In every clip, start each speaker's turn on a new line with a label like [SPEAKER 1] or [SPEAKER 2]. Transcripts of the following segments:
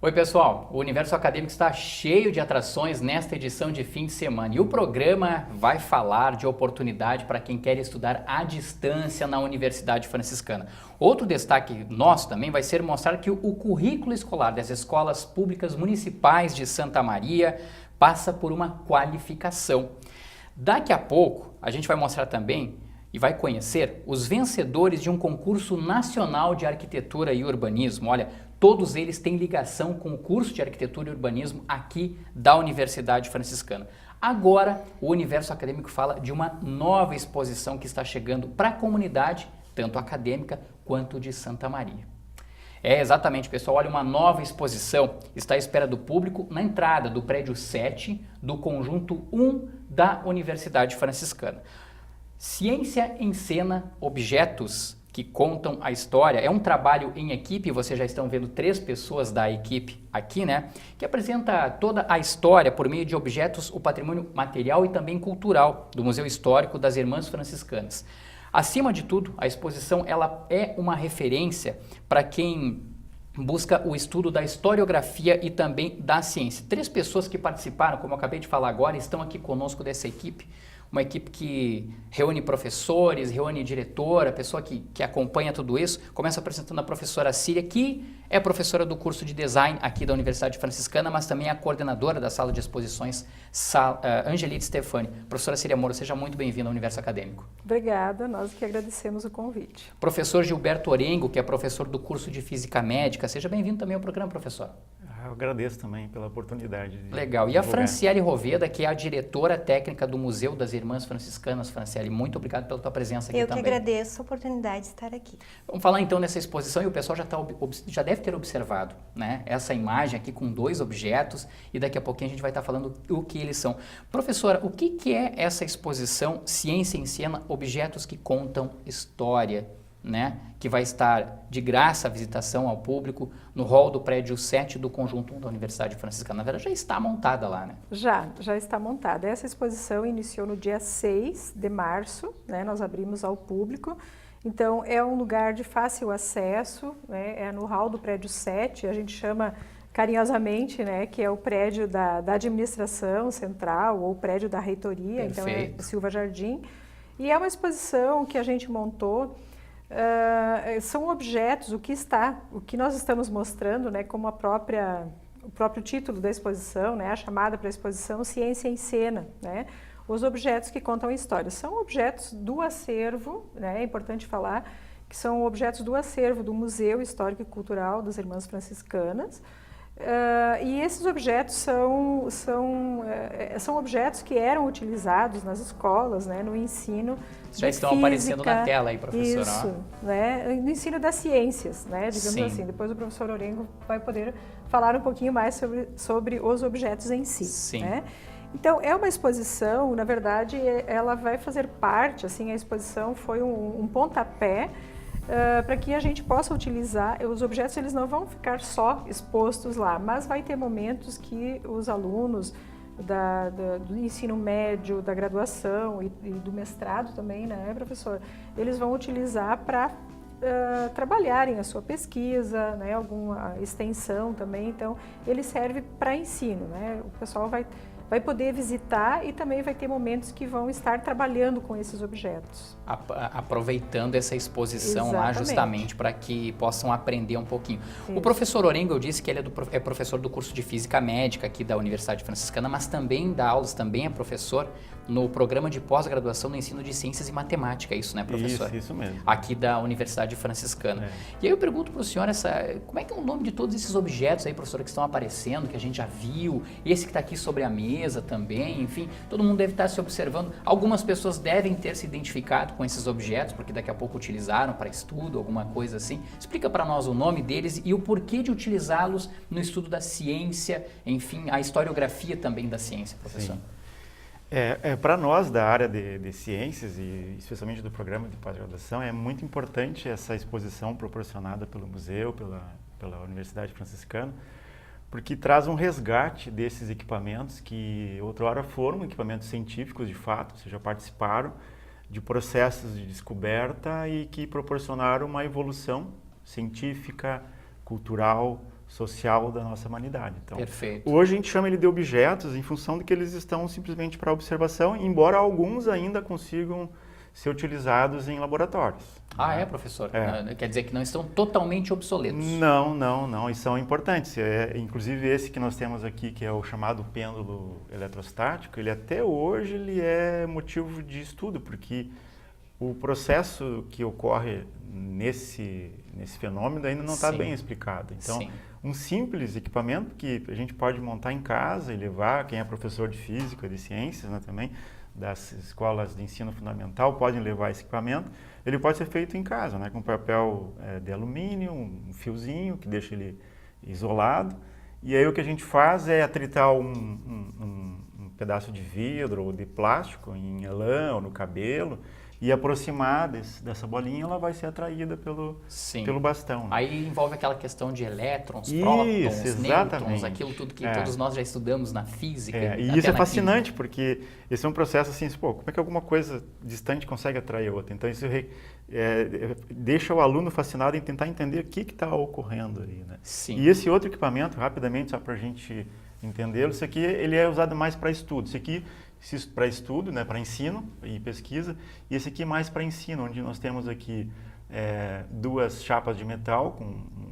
[SPEAKER 1] Oi pessoal, o Universo Acadêmico está cheio de atrações nesta edição de fim de semana e o programa vai falar de oportunidade para quem quer estudar à distância na Universidade Franciscana. Outro destaque nosso também vai ser mostrar que o currículo escolar das escolas públicas municipais de Santa Maria passa por uma qualificação. Daqui a pouco a gente vai mostrar também e vai conhecer os vencedores de um concurso nacional de arquitetura e urbanismo. Olha, todos eles têm ligação com o curso de arquitetura e urbanismo aqui da Universidade Franciscana. Agora, o Universo Acadêmico fala de uma nova exposição que está chegando para a comunidade, tanto acadêmica quanto de Santa Maria. É exatamente, pessoal, olha, uma nova exposição está à espera do público na entrada do prédio 7 do conjunto 1 da Universidade Franciscana. Ciência em Cena, objetos que contam a história. É um trabalho em equipe, vocês já estão vendo 3 pessoas da equipe aqui, né? Que apresenta toda a história por meio de objetos, o patrimônio material e também cultural do Museu Histórico das Irmãs Franciscanas. Acima de tudo, a exposição ela é uma referência para quem busca o estudo da historiografia e também da ciência. 3 pessoas que participaram, como eu acabei de falar agora, estão aqui conosco dessa equipe. Uma equipe que reúne professores, reúne diretora, pessoa que acompanha tudo isso. Começa apresentando a professora Síria, que é professora do curso de design aqui da Universidade Franciscana, mas também é a coordenadora da sala de exposições, Angelite Stefani. Professora Síria Moura, seja muito bem-vinda ao Universo Acadêmico.
[SPEAKER 2] Obrigada, nós que agradecemos o convite.
[SPEAKER 1] Professor Gilberto Orengo, que é professor do curso de Física Médica, seja bem-vindo também ao programa, professor.
[SPEAKER 3] Eu agradeço também pela oportunidade de
[SPEAKER 1] Legal. E a Franciele Roveda, que é a diretora técnica do Museu das Irmãs Franciscanas. Franciele, muito obrigado pela tua presença aqui também.
[SPEAKER 4] Eu que agradeço a oportunidade de estar aqui.
[SPEAKER 1] Vamos falar então nessa exposição e o pessoal já deve ter observado, né? Essa imagem aqui com 2 objetos e daqui a pouquinho a gente vai estar falando o que eles são. Professora, o que é essa exposição Ciência em Cena, objetos que contam história? Né, que vai estar de graça a visitação ao público no hall do prédio 7 do conjunto 1 da Universidade Franciscana. Na verdade, já está montada lá, né?
[SPEAKER 2] Já está montada. Essa exposição iniciou no dia 6 de março, né, nós abrimos ao público. Então, é um lugar de fácil acesso, né, é no hall do prédio 7, a gente chama carinhosamente, né, que é o prédio da administração central ou o prédio da reitoria.
[SPEAKER 1] Perfeito.
[SPEAKER 2] Então é Silva Jardim. E é uma exposição que a gente montou. São objetos, o que nós estamos mostrando, né, como o próprio título da exposição, né, a chamada para a exposição Ciência em Cena, né, os objetos que contam a história. São objetos do acervo, né, é importante falar que são objetos do acervo do Museu Histórico e Cultural das Irmãs Franciscanas. E esses objetos são objetos que eram utilizados nas escolas, né, no ensino
[SPEAKER 1] já estão
[SPEAKER 2] física,
[SPEAKER 1] aparecendo na tela aí, professora.
[SPEAKER 2] Isso, né, no ensino das ciências, né, digamos
[SPEAKER 1] Sim.
[SPEAKER 2] assim. Depois o professor Orengo vai poder falar um pouquinho mais sobre os objetos em si.
[SPEAKER 1] Sim.
[SPEAKER 2] Né? Então, é uma exposição, na verdade, ela vai fazer parte, assim, a exposição foi um pontapé para que a gente possa utilizar, os objetos eles não vão ficar só expostos lá, mas vai ter momentos que os alunos do ensino médio, da graduação e do mestrado também, né, professor? Eles vão utilizar para trabalharem a sua pesquisa, né, alguma extensão também, então ele serve para ensino, né? O pessoal vai poder visitar e também vai ter momentos que vão estar trabalhando com esses objetos.
[SPEAKER 1] Aproveitando essa exposição.
[SPEAKER 2] Exatamente.
[SPEAKER 1] Lá justamente para que possam aprender um pouquinho.
[SPEAKER 2] Isso.
[SPEAKER 1] O professor Orengo, eu disse que ele é professor do curso de Física Médica aqui da Universidade Franciscana, mas também dá aulas, também é professor no programa de pós-graduação no ensino de Ciências e Matemática, é isso, né, professor?
[SPEAKER 3] Isso mesmo.
[SPEAKER 1] Aqui da Universidade Franciscana.
[SPEAKER 3] É.
[SPEAKER 1] E aí eu pergunto para o senhor, como é que é o nome de todos esses objetos aí, professora, que estão aparecendo, que a gente já viu, esse que está aqui sobre a mesa também, enfim, todo mundo deve estar se observando. Algumas pessoas devem ter se identificado com esses objetos, porque daqui a pouco utilizaram para estudo, alguma coisa assim. Explica para nós o nome deles e o porquê de utilizá-los no estudo da ciência, enfim, a historiografia também da ciência, professor.
[SPEAKER 3] Sim. Para nós da área de ciências e especialmente do programa de pós-graduação, é muito importante essa exposição proporcionada pelo museu, pela Universidade Franciscana, porque traz um resgate desses equipamentos que outrora foram equipamentos científicos de fato, ou seja, participaram de processos de descoberta e que proporcionaram uma evolução científica, cultural, social da nossa humanidade. Então,
[SPEAKER 1] Perfeito.
[SPEAKER 3] hoje a gente chama ele de objetos em função de que eles estão simplesmente para observação, embora alguns ainda consigam ser utilizados em laboratórios.
[SPEAKER 1] Ah, é, professor? Quer dizer que não estão totalmente obsoletos?
[SPEAKER 3] Não, e são importantes. Inclusive esse que nós temos aqui, que é o chamado pêndulo eletrostático, ele até hoje ele é motivo de estudo, porque o processo que ocorre nesse fenômeno ainda não está bem explicado. Então, um simples equipamento que a gente pode montar em casa e levar, quem é professor de física, de ciências, né, também, das escolas de ensino fundamental podem levar esse equipamento, ele pode ser feito em casa, né, com papel de alumínio, um fiozinho que deixa ele isolado, e aí o que a gente faz é atritar um pedaço de vidro ou de plástico em lã ou no cabelo e aproximar dessa bolinha, ela vai ser atraída pelo bastão. Né?
[SPEAKER 1] Aí envolve aquela questão de elétrons, prótons, nêutrons, aquilo tudo que todos nós já estudamos na física.
[SPEAKER 3] E isso é fascinante, porque esse é um processo assim, como é que alguma coisa distante consegue atrair a outra? Então isso deixa o aluno fascinado em tentar entender o que está ocorrendo ali. Né?
[SPEAKER 1] Sim.
[SPEAKER 3] E esse outro equipamento, rapidamente, só para a gente entendê-lo, isso aqui ele é usado mais para estudo. Isso aqui para estudo, né, para ensino e pesquisa, e esse aqui mais para ensino, onde nós temos aqui duas chapas de metal com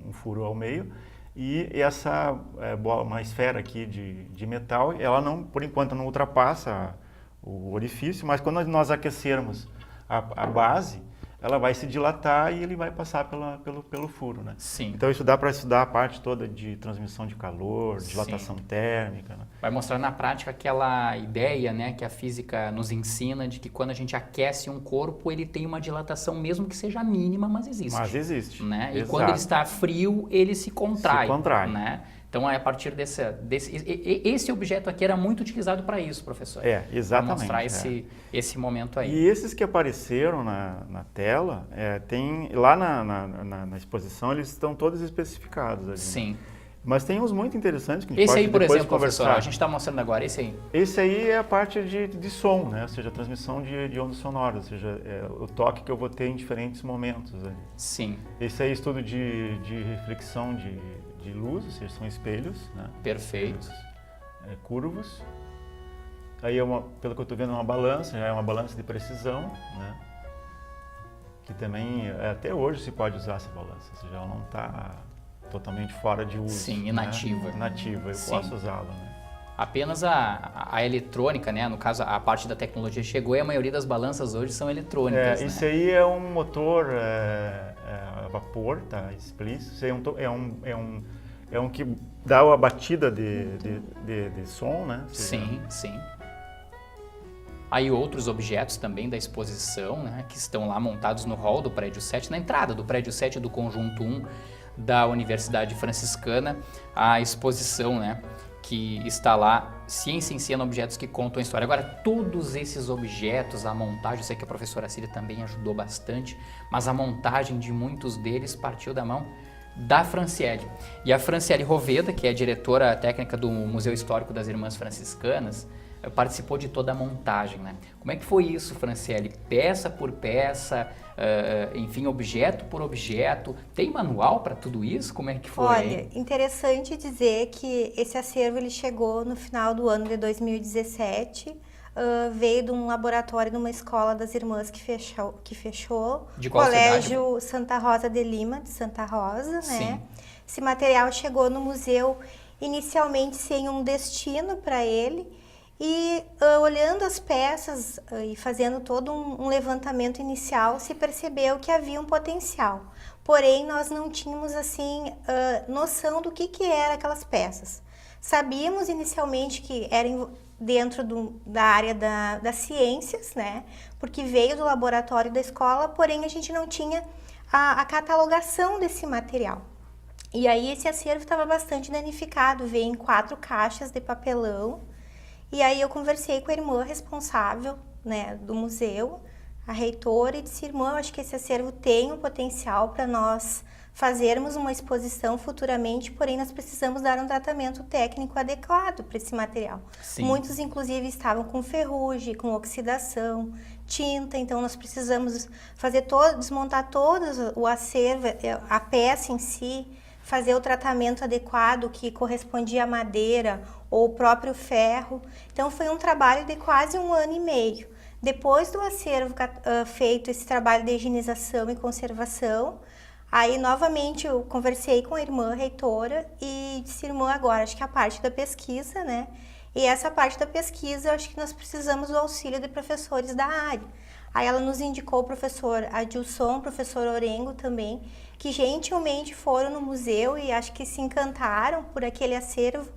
[SPEAKER 3] um furo ao meio, e essa uma esfera aqui de metal, ela não, por enquanto não ultrapassa o orifício, mas quando nós aquecermos a base, ela vai se dilatar e ele vai passar pelo furo, né?
[SPEAKER 1] Sim.
[SPEAKER 3] Então isso dá para estudar a parte toda de transmissão de calor, dilatação térmica. Né?
[SPEAKER 1] Vai mostrar na prática aquela ideia, né, que a física nos ensina de que quando a gente aquece um corpo, ele tem uma dilatação, mesmo que seja mínima, mas existe.
[SPEAKER 3] Mas existe.
[SPEAKER 1] Né? E
[SPEAKER 3] Exato.
[SPEAKER 1] quando ele está frio, ele se contrai.
[SPEAKER 3] Se contrai.
[SPEAKER 1] Né? Então, é a partir esse objeto aqui era muito utilizado para isso, professor.
[SPEAKER 3] Exatamente.
[SPEAKER 1] Para mostrar esse momento aí.
[SPEAKER 3] E esses que apareceram na tela, tem lá na exposição, eles estão todos especificados ali.
[SPEAKER 1] Sim.
[SPEAKER 3] Né? Mas tem uns muito interessantes que a gente
[SPEAKER 1] esse
[SPEAKER 3] pode
[SPEAKER 1] aí, por
[SPEAKER 3] depois
[SPEAKER 1] exemplo,
[SPEAKER 3] conversar.
[SPEAKER 1] professor, a gente está mostrando agora, esse aí.
[SPEAKER 3] Esse aí é a parte de som, né? Ou seja, a transmissão de ondas sonoras, ou seja, o toque que eu vou ter em diferentes momentos ali.
[SPEAKER 1] Sim.
[SPEAKER 3] Esse aí é estudo de reflexão de luz, ou seja, são espelhos, né?
[SPEAKER 1] Perfeito.
[SPEAKER 3] Curvos. Aí, pelo que eu estou vendo, é uma balança, já é uma balança de precisão, né? Que também, até hoje se pode usar essa balança, ou seja, ela não está totalmente fora de uso.
[SPEAKER 1] Sim, inativa.
[SPEAKER 3] Né? Inativa, eu posso usá-la, né?
[SPEAKER 1] Apenas a eletrônica, né? No caso, a parte da tecnologia chegou e a maioria das balanças hoje são eletrônicas. Né?
[SPEAKER 3] Isso aí é um motor a vapor, tá explícito. Isso aí é um que dá a batida de som, né?
[SPEAKER 1] Sim. Aí outros objetos também da exposição, né? Que estão lá montados no hall do prédio 7, na entrada do prédio 7 do conjunto 1 da Universidade Franciscana, a exposição, né? Que está lá, Ciência em Cena, Objetos que Contam a História. Agora, todos esses objetos, a montagem, eu sei que a professora Cília também ajudou bastante, mas a montagem de muitos deles partiu da mão da Franciele. E a Franciele Roveda, que é diretora técnica do Museu Histórico das Irmãs Franciscanas, participou de toda a montagem, né? Como é que foi isso, Franciele? Peça por peça, enfim, objeto por objeto. Tem manual para tudo isso? Como é que foi?
[SPEAKER 4] Olha, interessante dizer que esse acervo ele chegou no final do ano de 2017, veio de um laboratório de uma escola das irmãs que fechou.
[SPEAKER 1] De qual
[SPEAKER 4] Colégio
[SPEAKER 1] cidade?
[SPEAKER 4] Santa Rosa de Lima, de Santa Rosa, né?
[SPEAKER 1] Sim.
[SPEAKER 4] Esse material chegou no museu inicialmente sem um destino para ele. E olhando as peças e fazendo todo um levantamento inicial, se percebeu que havia um potencial. Porém, nós não tínhamos assim noção do que eram aquelas peças. Sabíamos inicialmente que eram dentro da área das ciências, né? Porque veio do laboratório da escola, porém a gente não tinha a catalogação desse material. E aí esse acervo estava bastante danificado, veio em 4 caixas de papelão. E aí eu conversei com a irmã responsável, né, do museu, a reitora, e disse: irmã, eu acho que esse acervo tem um potencial para nós fazermos uma exposição futuramente, porém nós precisamos dar um tratamento técnico adequado para esse material.
[SPEAKER 1] Sim.
[SPEAKER 4] Muitos, inclusive, estavam com ferrugem, com oxidação, tinta, então nós precisamos desmontar todo o acervo, a peça em si, fazer o tratamento adequado que correspondia à madeira ou o próprio ferro. Então foi um trabalho de quase 1 ano e meio. Depois do acervo feito esse trabalho de higienização e conservação, aí novamente eu conversei com a irmã reitora e disse, irmã, agora acho que a parte da pesquisa, né? E essa parte da pesquisa eu acho que nós precisamos do auxílio de professores da área. Aí ela nos indicou o professor Adilson, o professor Orengo também, que gentilmente foram no museu e acho que se encantaram por aquele acervo.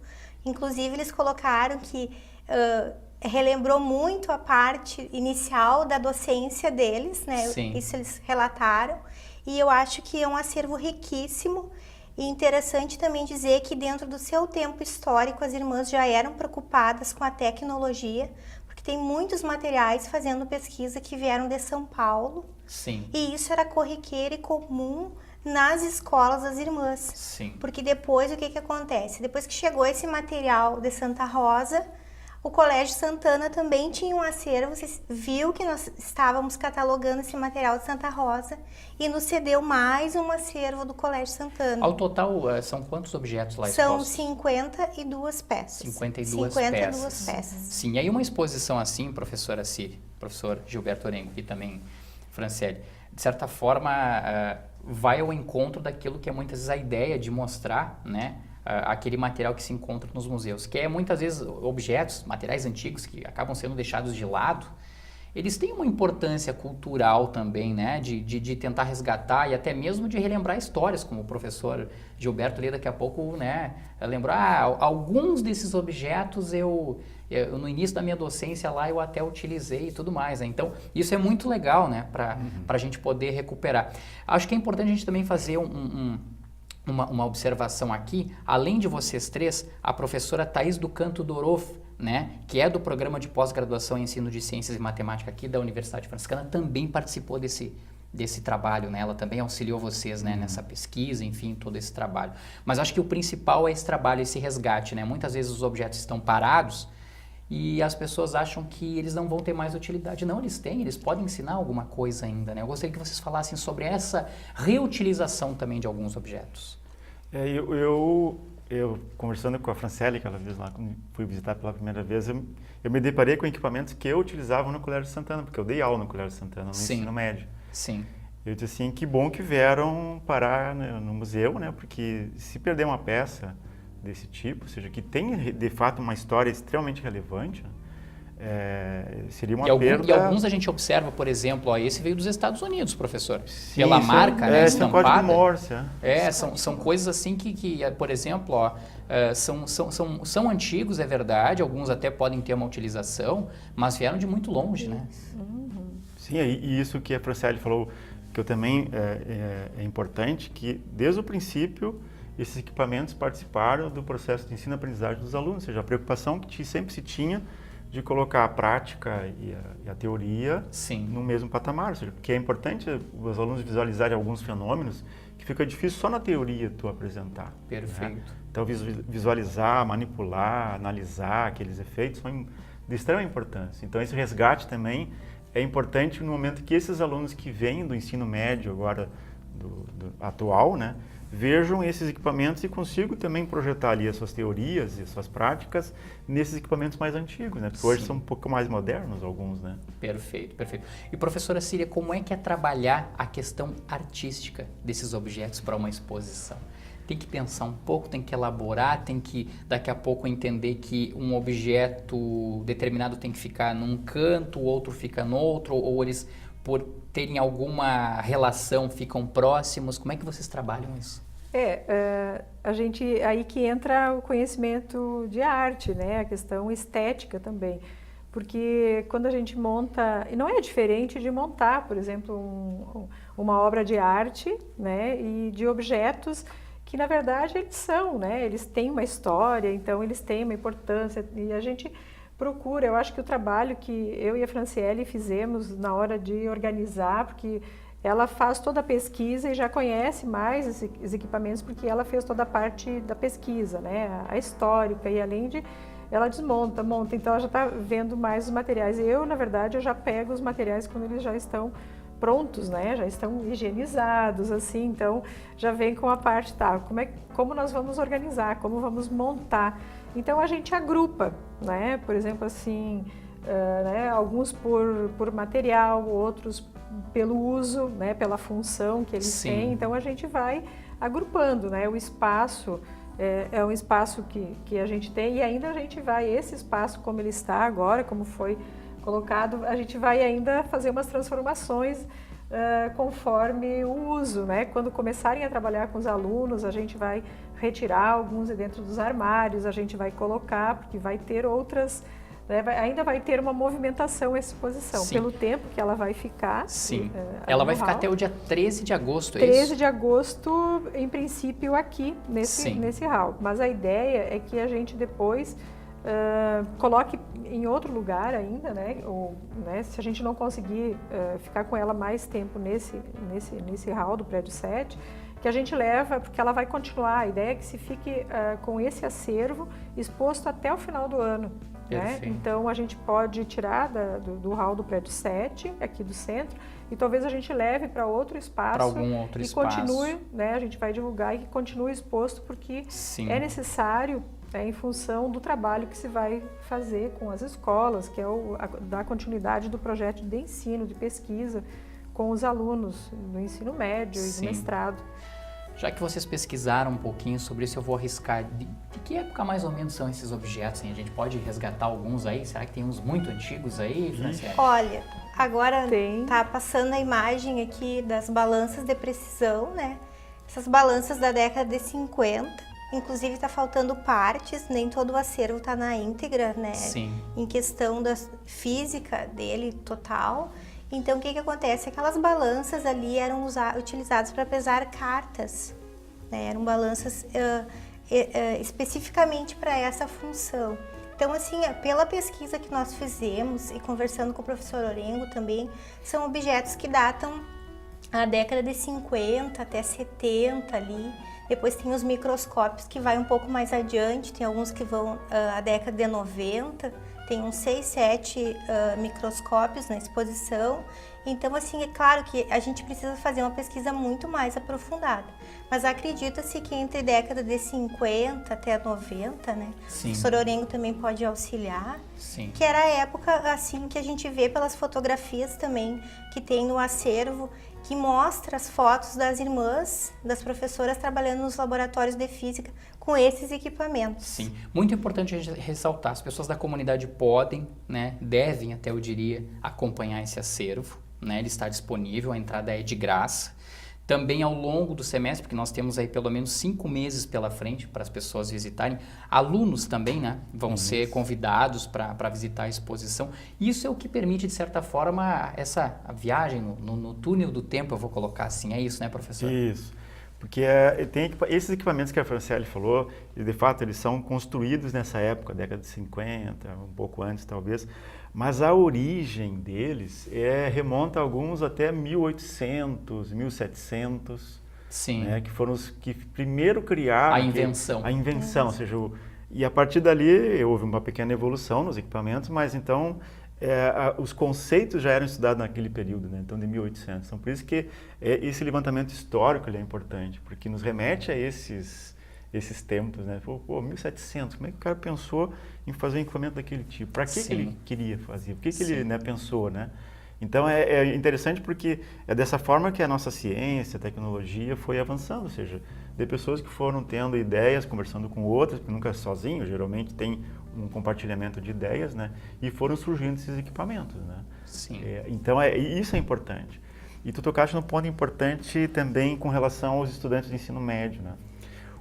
[SPEAKER 4] Inclusive eles colocaram que relembrou muito a parte inicial da docência deles, né?
[SPEAKER 1] Sim.
[SPEAKER 4] Isso eles relataram. E eu acho que é um acervo riquíssimo e interessante também dizer que dentro do seu tempo histórico as irmãs já eram preocupadas com a tecnologia, porque tem muitos materiais fazendo pesquisa que vieram de São Paulo.
[SPEAKER 1] Sim.
[SPEAKER 4] E isso era corriqueiro e comum nas escolas das irmãs.
[SPEAKER 1] Sim.
[SPEAKER 4] Porque depois o que acontece? Depois que chegou esse material de Santa Rosa, o Colégio Santana também tinha um acervo, você viu que nós estávamos catalogando esse material de Santa Rosa e nos cedeu mais um acervo do Colégio Santana.
[SPEAKER 1] Ao total, são quantos objetos lá
[SPEAKER 4] São
[SPEAKER 1] expostos?
[SPEAKER 4] 52 peças.
[SPEAKER 1] 52
[SPEAKER 4] peças.
[SPEAKER 1] Sim, e aí uma exposição assim, professora Ciri, professor Gilberto Orengo e também Franciele, de certa forma vai ao encontro daquilo que é muitas vezes a ideia de mostrar, né? Aquele material que se encontra nos museus, que é muitas vezes objetos, materiais antigos que acabam sendo deixados de lado, eles têm uma importância cultural também, né, de tentar resgatar e até mesmo de relembrar histórias, como o professor Gilberto ali daqui a pouco, né, lembrou, alguns desses objetos eu no início da minha docência lá eu até utilizei e tudo mais, né? Então isso é muito legal, né, para a gente poder recuperar. Acho que é importante a gente também fazer uma observação aqui, além de vocês três, a professora Thaís do Canto Dorof, né, que é do programa de pós-graduação em ensino de ciências e matemática aqui da Universidade Franciscana, também participou desse trabalho, né? Ela também auxiliou vocês, né, nessa pesquisa, enfim, todo esse trabalho. Mas acho que o principal é esse trabalho, esse resgate, né? Muitas vezes os objetos estão parados e as pessoas acham que eles não vão ter mais utilidade. Não, eles têm, eles podem ensinar alguma coisa ainda, né? Eu gostaria que vocês falassem sobre essa reutilização também de alguns objetos.
[SPEAKER 3] Eu conversando com a Franciele, aquela vez lá, quando fui visitar pela primeira vez, eu me deparei com equipamentos que eu utilizava no Colégio Santana, porque eu dei aula no Colégio Santana, no ensino médio.
[SPEAKER 1] Sim.
[SPEAKER 3] Eu disse assim, que bom que vieram parar no museu, né? Porque se perder uma peça desse tipo, ou seja, que tem de fato uma história extremamente relevante, seria uma perda.
[SPEAKER 1] E alguns a gente observa, por exemplo, esse veio dos Estados Unidos, professor,
[SPEAKER 3] Sim,
[SPEAKER 1] pela marca, né, estampada.
[SPEAKER 3] Código Morse.
[SPEAKER 1] São coisas assim que por exemplo, são antigos, é verdade, alguns até podem ter uma utilização, mas vieram de muito longe, né?
[SPEAKER 3] Sim, e isso que a Franciele falou, que eu também é importante, que desde o princípio esses equipamentos participaram do processo de ensino-aprendizagem dos alunos, ou seja, a preocupação que sempre se tinha de colocar a prática e a teoria no mesmo patamar, ou seja, porque é importante os alunos visualizarem alguns fenômenos que fica difícil só na teoria tu apresentar.
[SPEAKER 1] Perfeito.
[SPEAKER 3] Né? Então visualizar, manipular, analisar aqueles efeitos são de extrema importância. Então esse resgate também é importante no momento que esses alunos que vêm do ensino médio agora do atual, né, vejam esses equipamentos e consigam também projetar ali as suas teorias e as suas práticas nesses equipamentos mais antigos, né? Porque hoje são um pouco mais modernos alguns, né?
[SPEAKER 1] Perfeito, perfeito. E professora Círia, como é que é trabalhar a questão artística desses objetos para uma exposição? Tem que pensar um pouco, tem que elaborar, tem que daqui a pouco entender que um objeto determinado tem que ficar num canto, o outro fica no outro, ou eles, por terem alguma relação, ficam próximos. Como é que vocês trabalham isso?
[SPEAKER 2] A gente, aí que entra o conhecimento de arte, né? A questão estética também. Porque quando a gente monta, e não é diferente de montar, por exemplo, uma obra de arte, né? E de objetos que, na verdade, eles são, né? Eles têm uma história, então eles têm uma importância, e a gente procura, eu acho que o trabalho que eu e a Franciele fizemos na hora de organizar, porque ela faz toda a pesquisa e já conhece mais esses equipamentos, porque ela fez toda a parte da pesquisa, né? A histórica, e além de... ela desmonta, monta, então ela já está vendo mais os materiais. Eu, na verdade, eu já pego os materiais quando eles já estão prontos, né? Já estão higienizados, assim, então já vem com a parte, tá, como nós vamos organizar, como vamos montar. Então a gente agrupa, né? Por exemplo, assim, né? Alguns por material, outros pelo uso, né? Pela função que eles têm. Então a gente vai agrupando, né? O espaço é um espaço que a gente tem, e ainda a gente vai, esse espaço como ele está agora, como foi colocado, a gente vai ainda fazer umas transformações conforme o uso, né? Quando começarem a trabalhar com os alunos, a gente vai retirar alguns de dentro dos armários, a gente vai colocar, porque vai ter outras, né? Ainda vai ter uma movimentação essa exposição,
[SPEAKER 1] Sim.
[SPEAKER 2] pelo tempo que ela vai ficar.
[SPEAKER 1] Sim. Ela vai ficar até o dia 13 de agosto, é
[SPEAKER 2] 13
[SPEAKER 1] isso?
[SPEAKER 2] de agosto, em princípio, aqui nesse hall. Mas a ideia é que a gente depois coloque em outro lugar ainda, né? Ou, né, se a gente não conseguir ficar com ela mais tempo nesse hall do prédio 7, que a gente leva, porque ela vai continuar. A ideia é que se fique com esse acervo exposto até o final do ano. Né? Então a gente pode tirar do hall do prédio 7, aqui do centro, e talvez a gente leve para outro espaço.
[SPEAKER 1] Para algum outro espaço.
[SPEAKER 2] Continue, né? A gente vai divulgar e que continue exposto, porque é necessário, em função do trabalho que se vai fazer com as escolas, que é dar continuidade do projeto de ensino, de pesquisa com os alunos do ensino médio e do mestrado.
[SPEAKER 1] Já que vocês pesquisaram um pouquinho sobre isso, eu vou arriscar. De que época mais ou menos são esses objetos? Hein? A gente pode resgatar alguns aí? Será que tem uns muito antigos aí, Franciele?
[SPEAKER 4] Olha, agora tá passando a imagem aqui das balanças de precisão, né? Essas balanças da década de 50. Inclusive está faltando partes, nem todo o acervo está na íntegra, né?
[SPEAKER 1] Sim.
[SPEAKER 4] Em questão da física dele total. Então o que acontece? Aquelas balanças ali eram utilizadas para pesar cartas, né? Eram balanças especificamente para essa função. Então, assim, pela pesquisa que nós fizemos e conversando com o professor Orengo também, são objetos que datam a década de 50 até 70 ali. Depois tem os microscópios que vai um pouco mais adiante, tem alguns que vão à década de 90, tem uns 6, 7 microscópios na exposição. Então, assim, é claro que a gente precisa fazer uma pesquisa muito mais aprofundada. Mas acredita-se que entre década de 50 até 90, né?
[SPEAKER 1] Sim.
[SPEAKER 4] O professor Orengo também pode auxiliar.
[SPEAKER 1] Sim.
[SPEAKER 4] Que era a época, assim, que a gente vê pelas fotografias também que tem no acervo, que mostra as fotos das irmãs, das professoras trabalhando nos laboratórios de física com esses equipamentos.
[SPEAKER 1] Sim, muito importante a gente ressaltar, as pessoas da comunidade podem, né, devem até eu diria, acompanhar esse acervo, né, ele está disponível, a entrada é de graça. Também ao longo do semestre, porque nós temos aí pelo menos 5 meses pela frente para as pessoas visitarem. Alunos também, né, vão ser convidados para visitar a exposição. Isso é o que permite, de certa forma, a viagem no túnel do tempo, eu vou colocar assim. É isso, né, professor?
[SPEAKER 3] Isso. Porque esses equipamentos que a Franciele falou, de fato, eles são construídos nessa época, década de 50, um pouco antes talvez, mas a origem deles remonta a alguns até 1800, 1700,
[SPEAKER 1] Sim.
[SPEAKER 3] Né, que foram os que primeiro criaram
[SPEAKER 1] a invenção.
[SPEAKER 3] A invenção, ou seja, e a partir dali houve uma pequena evolução nos equipamentos, mas então os conceitos já eram estudados naquele período, né? Então de 1800. Então por isso que esse levantamento histórico ele é importante, porque nos remete a esses tempos, né? Pô, 1700, como é que o cara pensou em fazer um equipamento daquele tipo? Para que ele queria fazer? Por que ele, né, pensou, né? Então é interessante porque é dessa forma que a nossa ciência, a tecnologia foi avançando, ou seja, de pessoas que foram tendo ideias, conversando com outras, porque nunca é sozinho, geralmente tem um compartilhamento de ideias, né? E foram surgindo esses equipamentos, né?
[SPEAKER 1] Sim.
[SPEAKER 3] Então isso é importante. E tu tocaste num ponto importante também com relação aos estudantes de ensino médio, né?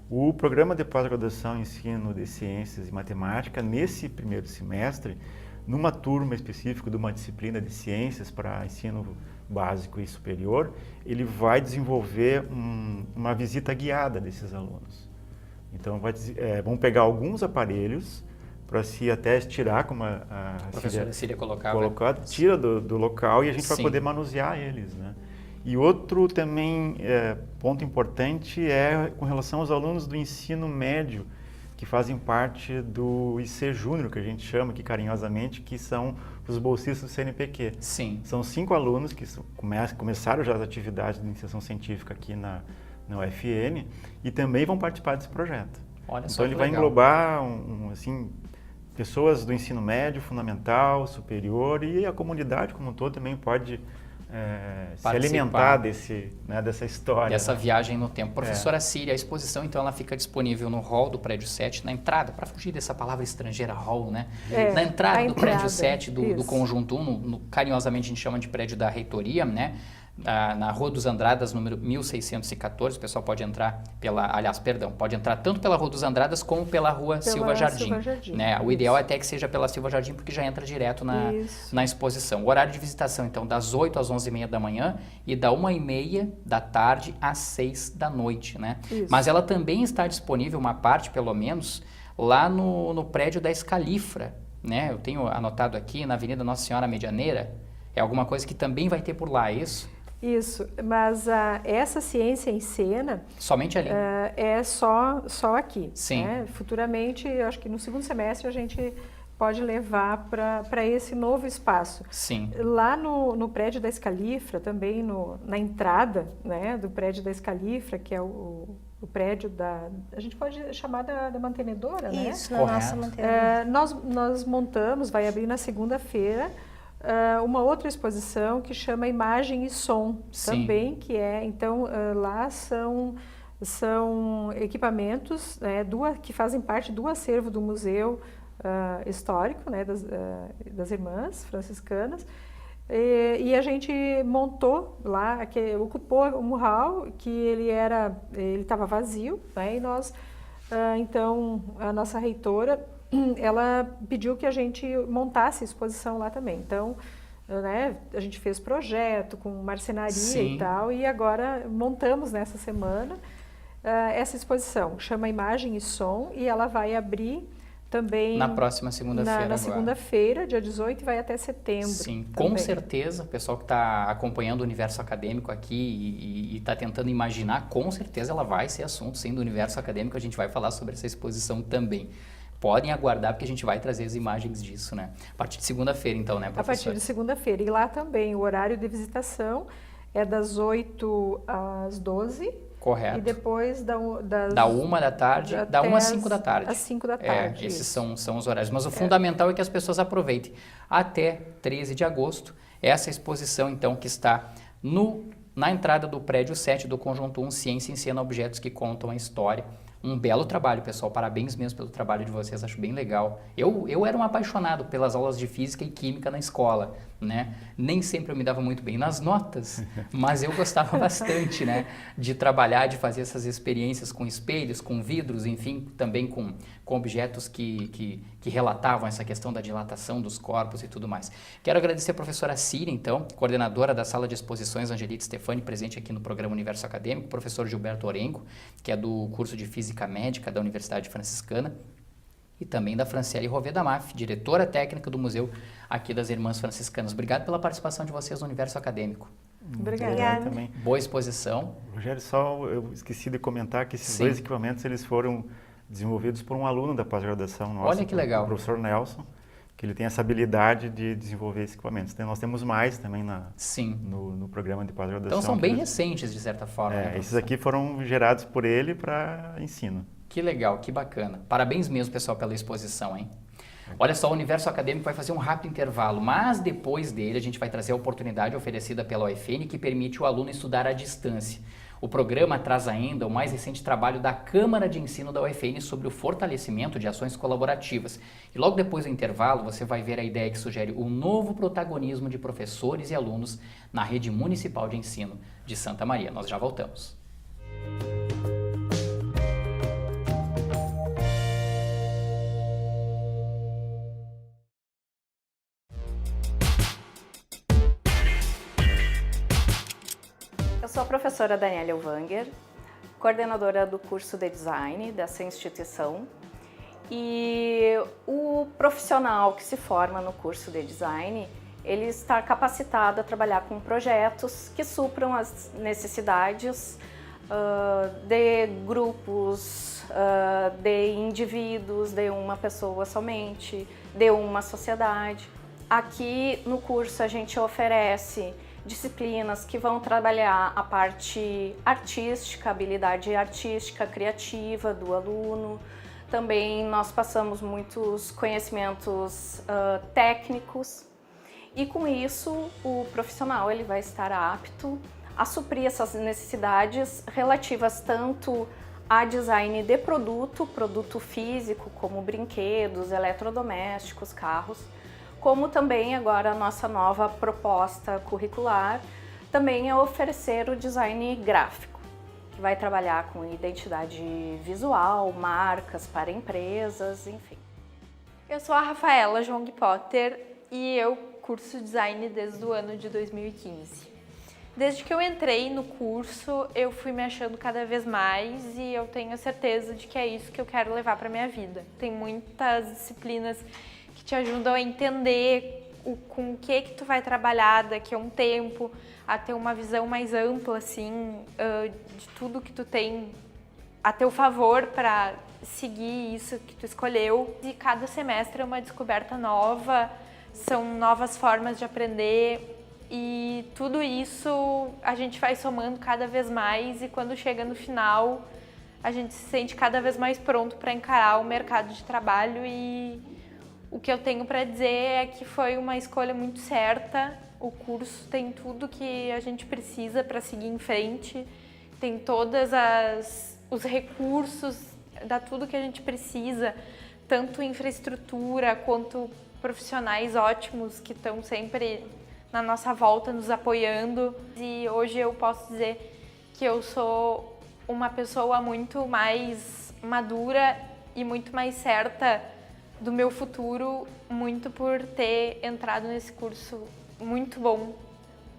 [SPEAKER 3] O programa de pós-graduação em ensino de ciências e matemática, nesse primeiro semestre, numa turma específica de uma disciplina de ciências para ensino básico e superior, ele vai desenvolver uma visita guiada desses alunos. Então, vão pegar alguns aparelhos para se até tirar, como a
[SPEAKER 1] professora Cília colocava,
[SPEAKER 3] tira do local e a gente vai poder manusear eles, né? E outro também ponto importante é com relação aos alunos do ensino médio, que fazem parte do IC Júnior, que a gente chama aqui carinhosamente, que são os bolsistas do CNPq.
[SPEAKER 1] Sim.
[SPEAKER 3] São 5 alunos que começaram já as atividades de iniciação científica aqui na UFN e também vão participar desse projeto.
[SPEAKER 1] Olha só
[SPEAKER 3] então ele vai
[SPEAKER 1] legal.
[SPEAKER 3] englobar assim, pessoas do ensino médio, fundamental, superior, e a comunidade como um todo também pode se alimentar dessa história.
[SPEAKER 1] Dessa viagem no tempo. Professora Síria, a exposição então ela fica disponível no hall do prédio 7, na entrada, para fugir dessa palavra estrangeira, hall, né? Na entrada do prédio 7 do Conjunto 1, carinhosamente a gente chama de prédio da reitoria, né? Na Rua dos Andradas, número 1614, o pessoal pode entrar pode entrar tanto pela Rua dos Andradas como pela Rua Silva Jardim. Né? O ideal é até que seja pela Silva Jardim, porque já entra direto na exposição. O horário de visitação, então, das 8 às 11h30 da manhã e da 1h30 da tarde às 6 da noite, né? Mas ela também está disponível, uma parte pelo menos, lá no prédio da Escalifra, né? Eu tenho anotado aqui, na Avenida Nossa Senhora Medianeira, é alguma coisa que também vai ter por lá, é isso?
[SPEAKER 2] Isso, mas essa ciência em cena...
[SPEAKER 1] Somente ali?
[SPEAKER 2] É só aqui.
[SPEAKER 1] Sim.
[SPEAKER 2] Né? Futuramente, acho que no segundo semestre a gente pode levar para esse novo espaço.
[SPEAKER 1] Sim.
[SPEAKER 2] Lá no prédio da Escalifra, também na entrada, né, do prédio da Escalifra, que é o prédio a gente pode chamar da mantenedora, né?
[SPEAKER 4] Isso, na nossa mantenedora.
[SPEAKER 2] Nós montamos, vai abrir na segunda-feira, uma outra exposição que chama Imagem e Som, também, que então, lá são equipamentos, né, que fazem parte do acervo do Museu Histórico, né, das Irmãs Franciscanas, e a gente montou lá, ocupou um hall que ele estava vazio, né, e nós, então, a nossa reitora, ela pediu que a gente montasse exposição lá também. Então, né, a gente fez projeto com marcenaria e tal, e agora montamos nessa semana essa exposição. Chama Imagem e Som, e ela vai abrir também...
[SPEAKER 1] Na próxima segunda-feira.
[SPEAKER 2] Na segunda-feira, dia 18, e vai até setembro.
[SPEAKER 1] Sim,
[SPEAKER 2] também.
[SPEAKER 1] Com certeza, o pessoal que está acompanhando o universo acadêmico aqui e está tentando imaginar, com certeza ela vai ser assunto, sim, do universo acadêmico, a gente vai falar sobre essa exposição também. Podem aguardar, porque a gente vai trazer as imagens disso, né? A partir de segunda-feira, então, né, professora?
[SPEAKER 2] A partir de segunda-feira. E lá também, o horário de visitação é das 8 às 12.
[SPEAKER 1] Correto.
[SPEAKER 2] E depois da 1
[SPEAKER 1] da tarde, da 1 às 5 da tarde.
[SPEAKER 2] Às 5 da tarde.
[SPEAKER 1] Esses são os horários. Mas o fundamental é que as pessoas aproveitem. Até 13 de agosto, essa exposição, então, que está na entrada do prédio 7 do Conjunto 1, Ciência em Cena, Objetos que Contam a História. Um belo trabalho, pessoal. Parabéns mesmo pelo trabalho de vocês, acho bem legal. Eu era um apaixonado pelas aulas de Física e Química na escola, né? Nem sempre eu me dava muito bem nas notas, mas eu gostava bastante, né? De trabalhar, de fazer essas experiências com espelhos, com vidros, enfim, também com objetos que relatavam essa questão da dilatação dos corpos e tudo mais. Quero agradecer a professora Síria, então, coordenadora da Sala de Exposições Angelita Stefani, presente aqui no programa Universo Acadêmico, professor Gilberto Orengo, que é do curso de Física Médica da Universidade Franciscana, e também da Franciele Rovê da MAF, diretora técnica do museu aqui das Irmãs Franciscanas. Obrigado pela participação de vocês no Universo Acadêmico.
[SPEAKER 2] Obrigada.
[SPEAKER 3] Também.
[SPEAKER 1] Boa exposição.
[SPEAKER 3] Rogério, eu esqueci de comentar que esses
[SPEAKER 1] Sim.
[SPEAKER 3] dois equipamentos eles foram desenvolvidos por um aluno da pós-graduação nossa.
[SPEAKER 1] Olha que legal.
[SPEAKER 3] O professor Nelson, que ele tem essa habilidade de desenvolver esses equipamentos. Então, nós temos mais também no programa de pós-graduação.
[SPEAKER 1] Então são bem recentes, de certa forma. Né,
[SPEAKER 3] esses aqui foram gerados por ele para ensino.
[SPEAKER 1] Que legal, que bacana. Parabéns mesmo, pessoal, pela exposição, hein? Olha só, o Universo Acadêmico vai fazer um rápido intervalo, mas depois dele a gente vai trazer a oportunidade oferecida pela UFN que permite o aluno estudar à distância. O programa traz ainda o mais recente trabalho da Câmara de Ensino da UFN sobre o fortalecimento de ações colaborativas. E logo depois do intervalo você vai ver a ideia que sugere o novo protagonismo de professores e alunos na rede municipal de ensino de Santa Maria. Nós já voltamos.
[SPEAKER 5] Eu sou a professora Daniela Elvanger, coordenadora do curso de Design dessa instituição, e o profissional que se forma no curso de Design, ele está capacitado a trabalhar com projetos que supram as necessidades de grupos de indivíduos, de uma pessoa somente, de uma sociedade. Aqui no curso a gente oferece disciplinas que vão trabalhar a parte artística, habilidade artística, criativa do aluno. Também nós passamos muitos conhecimentos técnicos e com isso o profissional ele vai estar apto a suprir essas necessidades relativas tanto a design de produto físico, como brinquedos, eletrodomésticos, carros, como também agora a nossa nova proposta curricular também é oferecer o design gráfico, que vai trabalhar com identidade visual, marcas para empresas, enfim.
[SPEAKER 6] Eu sou a Rafaela Jong Potter e eu curso design desde o ano de 2015. Desde que eu entrei no curso, eu fui me achando cada vez mais e eu tenho a certeza de que é isso que eu quero levar para minha vida. Tem muitas disciplinas que te ajudam a entender com o que tu vai trabalhar daqui a um tempo, a ter uma visão mais ampla, assim, de tudo que tu tem a teu favor para seguir isso que tu escolheu. E cada semestre é uma descoberta nova, são novas formas de aprender e tudo isso a gente vai somando cada vez mais e quando chega no final a gente se sente cada vez mais pronto para encarar o mercado de trabalho e o que eu tenho para dizer é que foi uma escolha muito certa. O curso tem tudo que a gente precisa para seguir em frente, tem todos os recursos, dá tudo que a gente precisa, tanto infraestrutura quanto profissionais ótimos que estão sempre na nossa volta nos apoiando. E hoje eu posso dizer que eu sou uma pessoa muito mais madura e muito mais certa do meu futuro, muito por ter entrado nesse curso muito bom,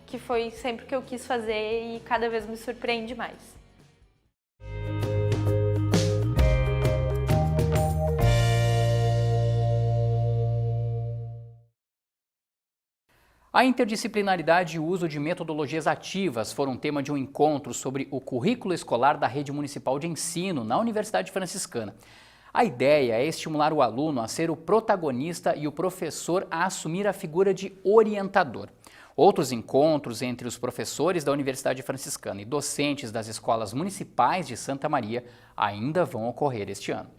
[SPEAKER 6] que foi sempre o que eu quis fazer e cada vez me surpreende mais.
[SPEAKER 1] A interdisciplinaridade e o uso de metodologias ativas foram tema de um encontro sobre o currículo escolar da Rede Municipal de Ensino na Universidade Franciscana. A ideia é estimular o aluno a ser o protagonista e o professor a assumir a figura de orientador. Outros encontros entre os professores da Universidade Franciscana e docentes das escolas municipais de Santa Maria ainda vão ocorrer este ano.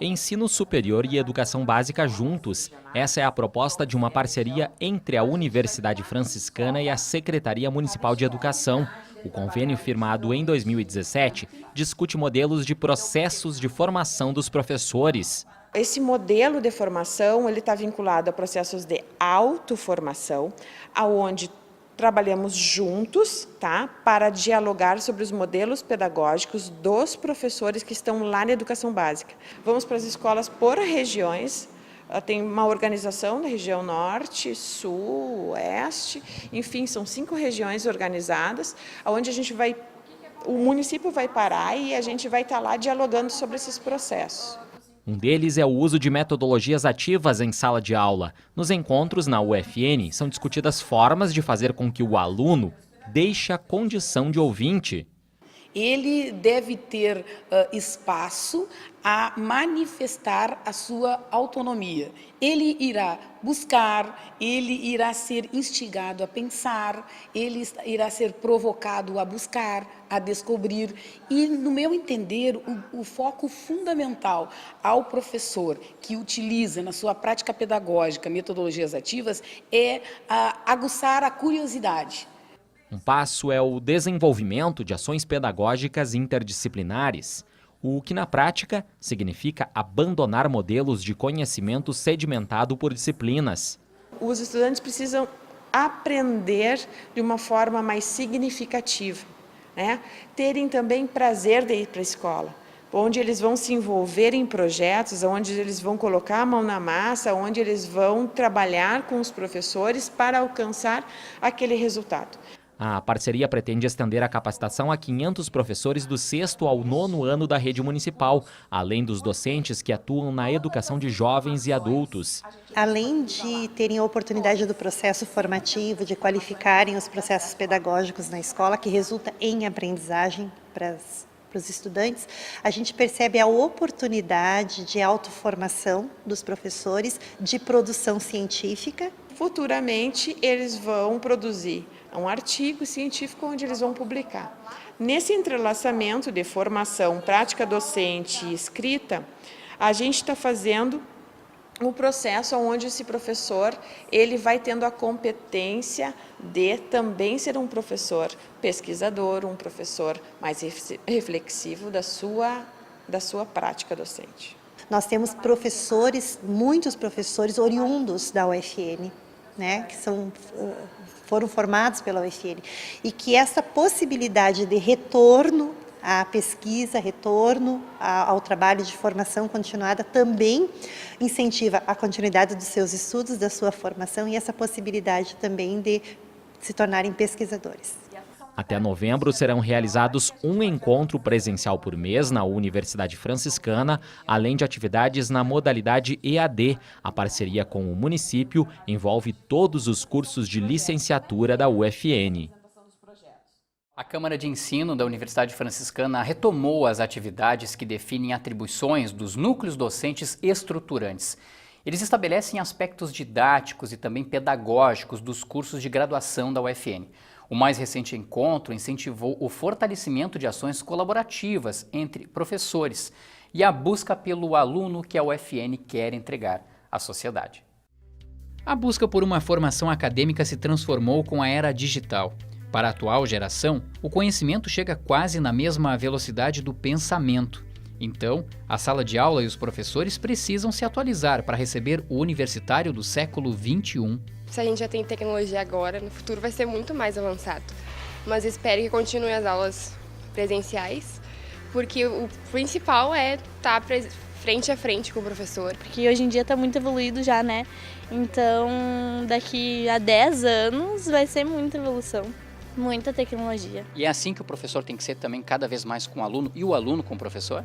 [SPEAKER 7] Ensino superior e educação básica juntos. Essa é a proposta de uma parceria entre a Universidade Franciscana e a Secretaria Municipal de Educação. O convênio firmado em 2017 discute modelos de processos de formação dos professores.
[SPEAKER 8] Esse modelo de formação ele está vinculado a processos de autoformação, aonde trabalhamos juntos, tá, para dialogar sobre os modelos pedagógicos dos professores que estão lá na educação básica. Vamos para as escolas por regiões. Tem uma organização da região norte, sul, oeste, enfim, são 5 regiões organizadas, onde o município vai parar e a gente vai estar lá dialogando sobre esses processos.
[SPEAKER 7] Um deles é o uso de metodologias ativas em sala de aula. Nos encontros na UFN, são discutidas formas de fazer com que o aluno deixe a condição de ouvinte.
[SPEAKER 9] Ele deve ter espaço a manifestar a sua autonomia. Ele irá buscar, ele irá ser instigado a pensar, ele irá ser provocado a buscar, a descobrir. E, no meu entender, o foco fundamental ao professor que utiliza na sua prática pedagógica metodologias ativas é aguçar a curiosidade.
[SPEAKER 7] Um passo é o desenvolvimento de ações pedagógicas interdisciplinares, o que na prática significa abandonar modelos de conhecimento sedimentado por disciplinas.
[SPEAKER 8] Os estudantes precisam aprender de uma forma mais significativa, né? Terem também prazer de ir para a escola, onde eles vão se envolver em projetos, onde eles vão colocar a mão na massa, onde eles vão trabalhar com os professores para alcançar aquele resultado.
[SPEAKER 7] A parceria pretende estender a capacitação a 500 professores do 6º ao 9º ano da rede municipal, além dos docentes que atuam na educação de jovens e adultos.
[SPEAKER 10] Além de terem a oportunidade do processo formativo, de qualificarem os processos pedagógicos na escola, que resulta em aprendizagem para para os estudantes, a gente percebe a oportunidade de autoformação dos professores, de produção científica.
[SPEAKER 8] Futuramente, eles vão produzir um artigo científico onde eles vão publicar. Nesse entrelaçamento de formação, prática docente e escrita, a gente está fazendo um processo onde esse professor ele vai tendo a competência de também ser um professor pesquisador, um professor mais reflexivo da sua prática docente.
[SPEAKER 10] Nós temos professores, muitos professores oriundos da UFN, né, que foram formados pela UFN, e que essa possibilidade de retorno à pesquisa, retorno ao trabalho de formação continuada também incentiva a continuidade dos seus estudos, da sua formação e essa possibilidade também de se tornarem pesquisadores.
[SPEAKER 7] Até novembro serão realizados um encontro presencial por mês na Universidade Franciscana, além de atividades na modalidade EAD. A parceria com o município envolve todos os cursos de licenciatura da UFN.
[SPEAKER 1] A Câmara de Ensino da Universidade Franciscana retomou as atividades que definem atribuições dos núcleos docentes estruturantes. Eles estabelecem aspectos didáticos e também pedagógicos dos cursos de graduação da UFN. O mais recente encontro incentivou o fortalecimento de ações colaborativas entre professores e a busca pelo aluno que a UFN quer entregar à sociedade. A busca por uma formação acadêmica se transformou com a era digital. Para a atual geração, o conhecimento chega quase na mesma velocidade do pensamento. Então, a sala de aula e os professores precisam se atualizar para receber o universitário do século XXI.
[SPEAKER 11] Se a gente já tem tecnologia agora, no futuro vai ser muito mais avançado. Mas espero que continue as aulas presenciais, porque o principal é estar frente a frente com o professor.
[SPEAKER 12] Porque hoje em dia está muito evoluído já, né? Então, daqui a 10 anos vai ser muita evolução. Muita tecnologia.
[SPEAKER 1] E é assim que o professor tem que ser também cada vez mais com o aluno e o aluno com o professor?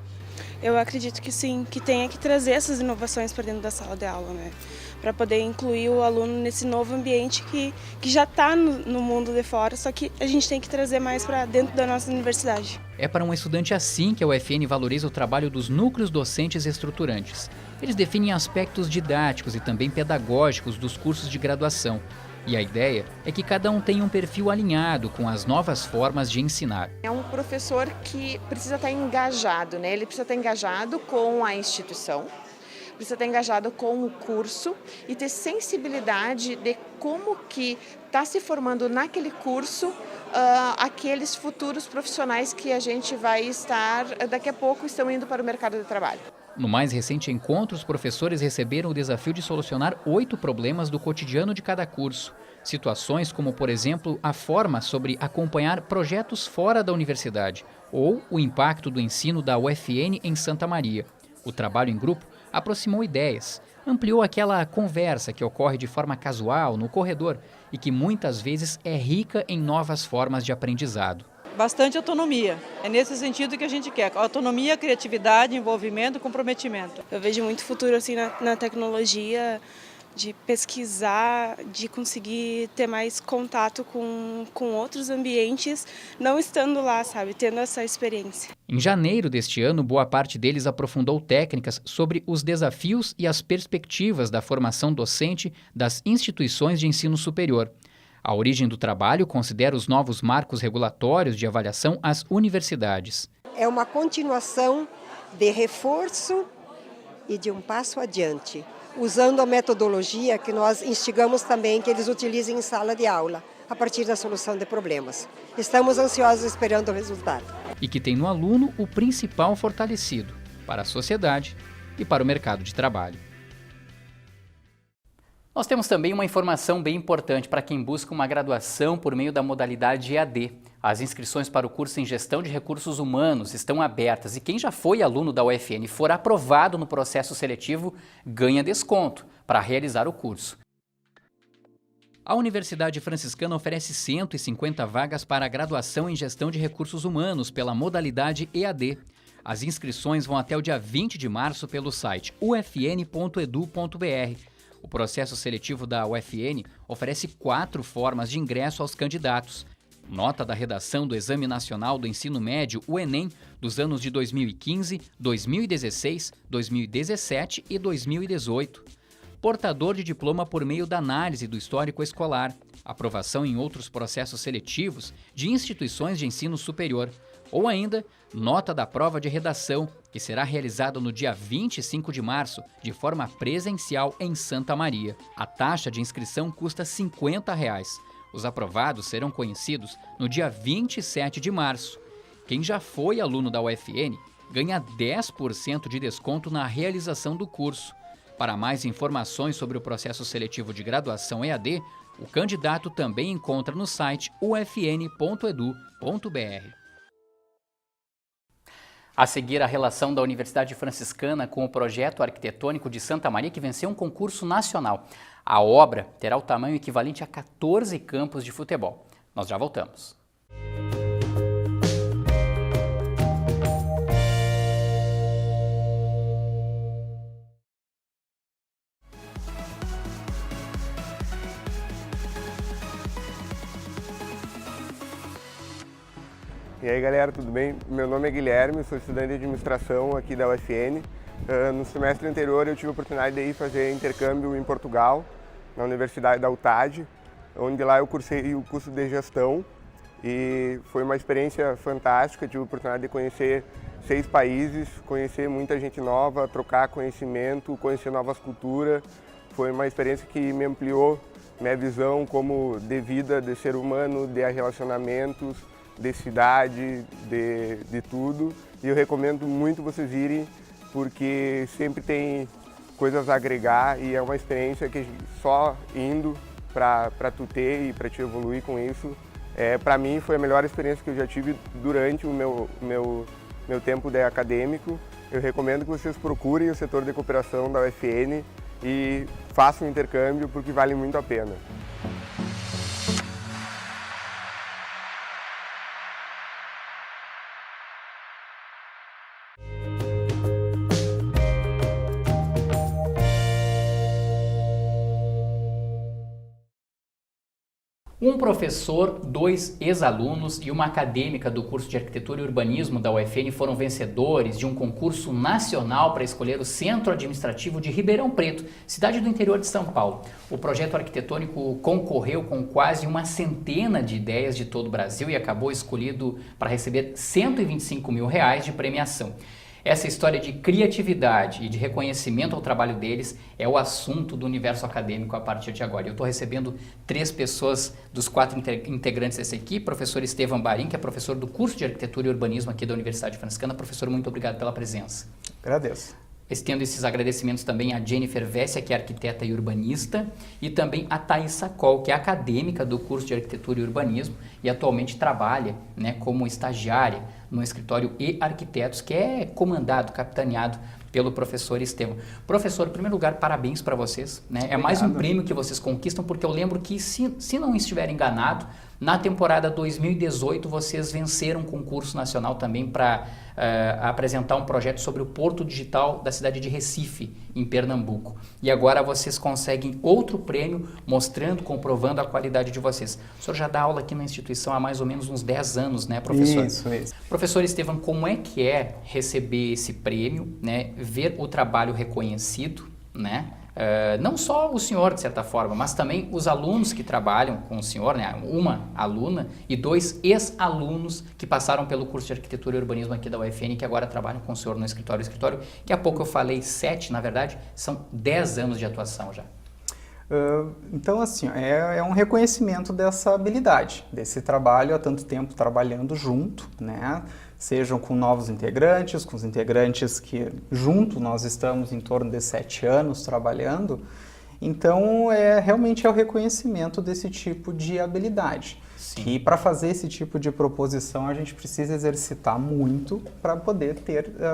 [SPEAKER 13] Eu acredito que sim, que tenha que trazer essas inovações para dentro da sala de aula, né? Para poder incluir o aluno nesse novo ambiente que já está no mundo de fora, só que a gente tem que trazer mais para dentro da nossa universidade.
[SPEAKER 1] É para um estudante assim que a UFN valoriza o trabalho dos núcleos docentes estruturantes. Eles definem aspectos didáticos e também pedagógicos dos cursos de graduação. E a ideia é que cada um tenha um perfil alinhado com as novas formas de ensinar.
[SPEAKER 8] É um professor que precisa estar engajado, né? Ele precisa estar engajado com a instituição, precisa estar engajado com o curso e ter sensibilidade de como que está se formando naquele curso aqueles futuros profissionais que a gente vai estar, daqui a pouco, estão indo para o mercado de trabalho.
[SPEAKER 1] No mais recente encontro, os professores receberam o desafio de solucionar 8 problemas do cotidiano de cada curso. Situações como, por exemplo, a forma sobre acompanhar projetos fora da universidade ou o impacto do ensino da UFN em Santa Maria. O trabalho em grupo aproximou ideias, ampliou aquela conversa que ocorre de forma casual no corredor e que muitas vezes é rica em novas formas de aprendizado.
[SPEAKER 14] Bastante autonomia. É nesse sentido que a gente quer. Autonomia, criatividade, envolvimento, comprometimento.
[SPEAKER 13] Eu vejo muito futuro assim na tecnologia, de pesquisar, de conseguir ter mais contato com outros ambientes, não estando lá, sabe, tendo essa experiência.
[SPEAKER 1] Em janeiro deste ano, boa parte deles aprofundou técnicas sobre os desafios e as perspectivas da formação docente das instituições de ensino superior. A origem do trabalho considera os novos marcos regulatórios de avaliação às universidades.
[SPEAKER 15] É uma continuação de reforço e de um passo adiante, usando a metodologia que nós instigamos também que eles utilizem em sala de aula, a partir da solução de problemas. Estamos ansiosos esperando o resultado.
[SPEAKER 1] E que tem no aluno o principal fortalecido para a sociedade e para o mercado de trabalho. Nós temos também uma informação bem importante para quem busca uma graduação por meio da modalidade EAD. As inscrições para o curso em Gestão de Recursos Humanos estão abertas e quem já foi aluno da UFN e for aprovado no processo seletivo ganha desconto para realizar o curso. A Universidade Franciscana oferece 150 vagas para a graduação em Gestão de Recursos Humanos pela modalidade EAD. As inscrições vão até o dia 20 de março pelo site ufn.edu.br. O processo seletivo da UFN oferece 4 formas de ingresso aos candidatos. Nota da redação do Exame Nacional do Ensino Médio, o Enem, dos anos de 2015, 2016, 2017 e 2018. Portador de diploma por meio da análise do histórico escolar. Aprovação em outros processos seletivos de instituições de ensino superior. Ou ainda, nota da prova de redação, que será realizada no dia 25 de março, de forma presencial em Santa Maria. A taxa de inscrição custa R$ 50. Os aprovados serão conhecidos no dia 27 de março. Quem já foi aluno da UFN ganha 10% de desconto na realização do curso. Para mais informações sobre o processo seletivo de graduação EAD, o candidato também encontra no site ufn.edu.br. A seguir, a relação da Universidade Franciscana com o projeto arquitetônico de Santa Maria, que venceu um concurso nacional. A obra terá o tamanho equivalente a 14 campos de futebol. Nós já voltamos.
[SPEAKER 16] E aí galera, tudo bem? Meu nome é Guilherme, sou estudante de administração aqui da UFN. No semestre anterior eu tive a oportunidade de ir fazer intercâmbio em Portugal, na Universidade da UTAD, onde lá eu cursei o curso de gestão e foi uma experiência fantástica. Tive a oportunidade de conhecer 6 países, conhecer muita gente nova, trocar conhecimento, conhecer novas culturas. Foi uma experiência que me ampliou minha visão como de vida, de ser humano, de relacionamentos, de cidade, de tudo. E eu recomendo muito vocês irem, porque sempre tem coisas a agregar e é uma experiência que só indo para tu ter e para te evoluir com isso, para mim foi a melhor experiência que eu já tive durante o meu tempo de acadêmico. Eu recomendo que vocês procurem o setor de cooperação da UFN e façam um intercâmbio, porque vale muito a pena.
[SPEAKER 1] Um professor, 2 ex-alunos e uma acadêmica do curso de Arquitetura e Urbanismo da UFN foram vencedores de um concurso nacional para escolher o Centro Administrativo de Ribeirão Preto, cidade do interior de São Paulo. O projeto arquitetônico concorreu com quase uma centena de ideias de todo o Brasil e acabou escolhido para receber R$ 125 mil de premiação. Essa história de criatividade e de reconhecimento ao trabalho deles é o assunto do universo acadêmico a partir de agora. Eu estou recebendo 3 pessoas dos 4 integrantes dessa equipe. Professor Estevam Barim, que é professor do curso de Arquitetura e Urbanismo aqui da Universidade Franciscana. Professor, muito obrigado pela presença.
[SPEAKER 17] Agradeço.
[SPEAKER 1] Estendo esses agradecimentos também a Jennifer Vessia, que é arquiteta e urbanista, e também a Thaís Sacol, que é acadêmica do curso de Arquitetura e Urbanismo e atualmente trabalha, né, como estagiária no escritório E-Arquitetos, que é comandado, capitaneado pelo professor Estevam. Professor, em primeiro lugar, parabéns para vocês, né? É mais um prêmio que vocês conquistam, porque eu lembro que, se não estiver enganado, na temporada 2018 vocês venceram um concurso nacional também para apresentar um projeto sobre o Porto Digital da cidade de Recife, em Pernambuco. E agora vocês conseguem outro prêmio, mostrando, comprovando a qualidade de vocês. O senhor já dá aula aqui na instituição há mais ou menos uns 10 anos, né, professor?
[SPEAKER 17] Isso.
[SPEAKER 1] Professor Estevam, como é que é receber esse prêmio, né, ver o trabalho reconhecido, né? Não só o senhor, de certa forma, mas também os alunos que trabalham com o senhor, né? Uma aluna e 2 ex-alunos que passaram pelo curso de Arquitetura e Urbanismo aqui da UFN, que agora trabalham com o senhor no escritório. Que há pouco eu falei 7, na verdade, são 10 anos de atuação já.
[SPEAKER 17] Então, assim, é um reconhecimento dessa habilidade, desse trabalho há tanto tempo trabalhando junto, né? Sejam com novos integrantes, com os integrantes que junto nós estamos em torno de 7 anos trabalhando. Então, realmente é o reconhecimento desse tipo de habilidade. Sim. E para fazer esse tipo de proposição, a gente precisa exercitar muito para poder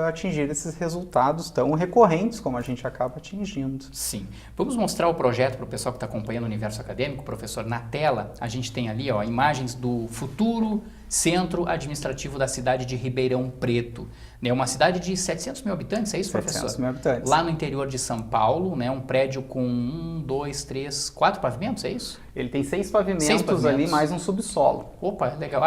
[SPEAKER 17] atingir esses resultados tão recorrentes como a gente acaba atingindo.
[SPEAKER 1] Sim. Vamos mostrar o projeto para o pessoal que está acompanhando o universo acadêmico, professor. Na tela, a gente tem ali, ó, imagens do futuro centro administrativo da cidade de Ribeirão Preto. É uma cidade de 700 mil habitantes, é isso,
[SPEAKER 17] 700 mil habitantes.
[SPEAKER 1] Lá no interior de São Paulo, né? Um prédio com 1, 2, 3, 4 pavimentos, é isso?
[SPEAKER 17] Ele tem 6 pavimentos ali, mais um subsolo.
[SPEAKER 1] Opa, legal.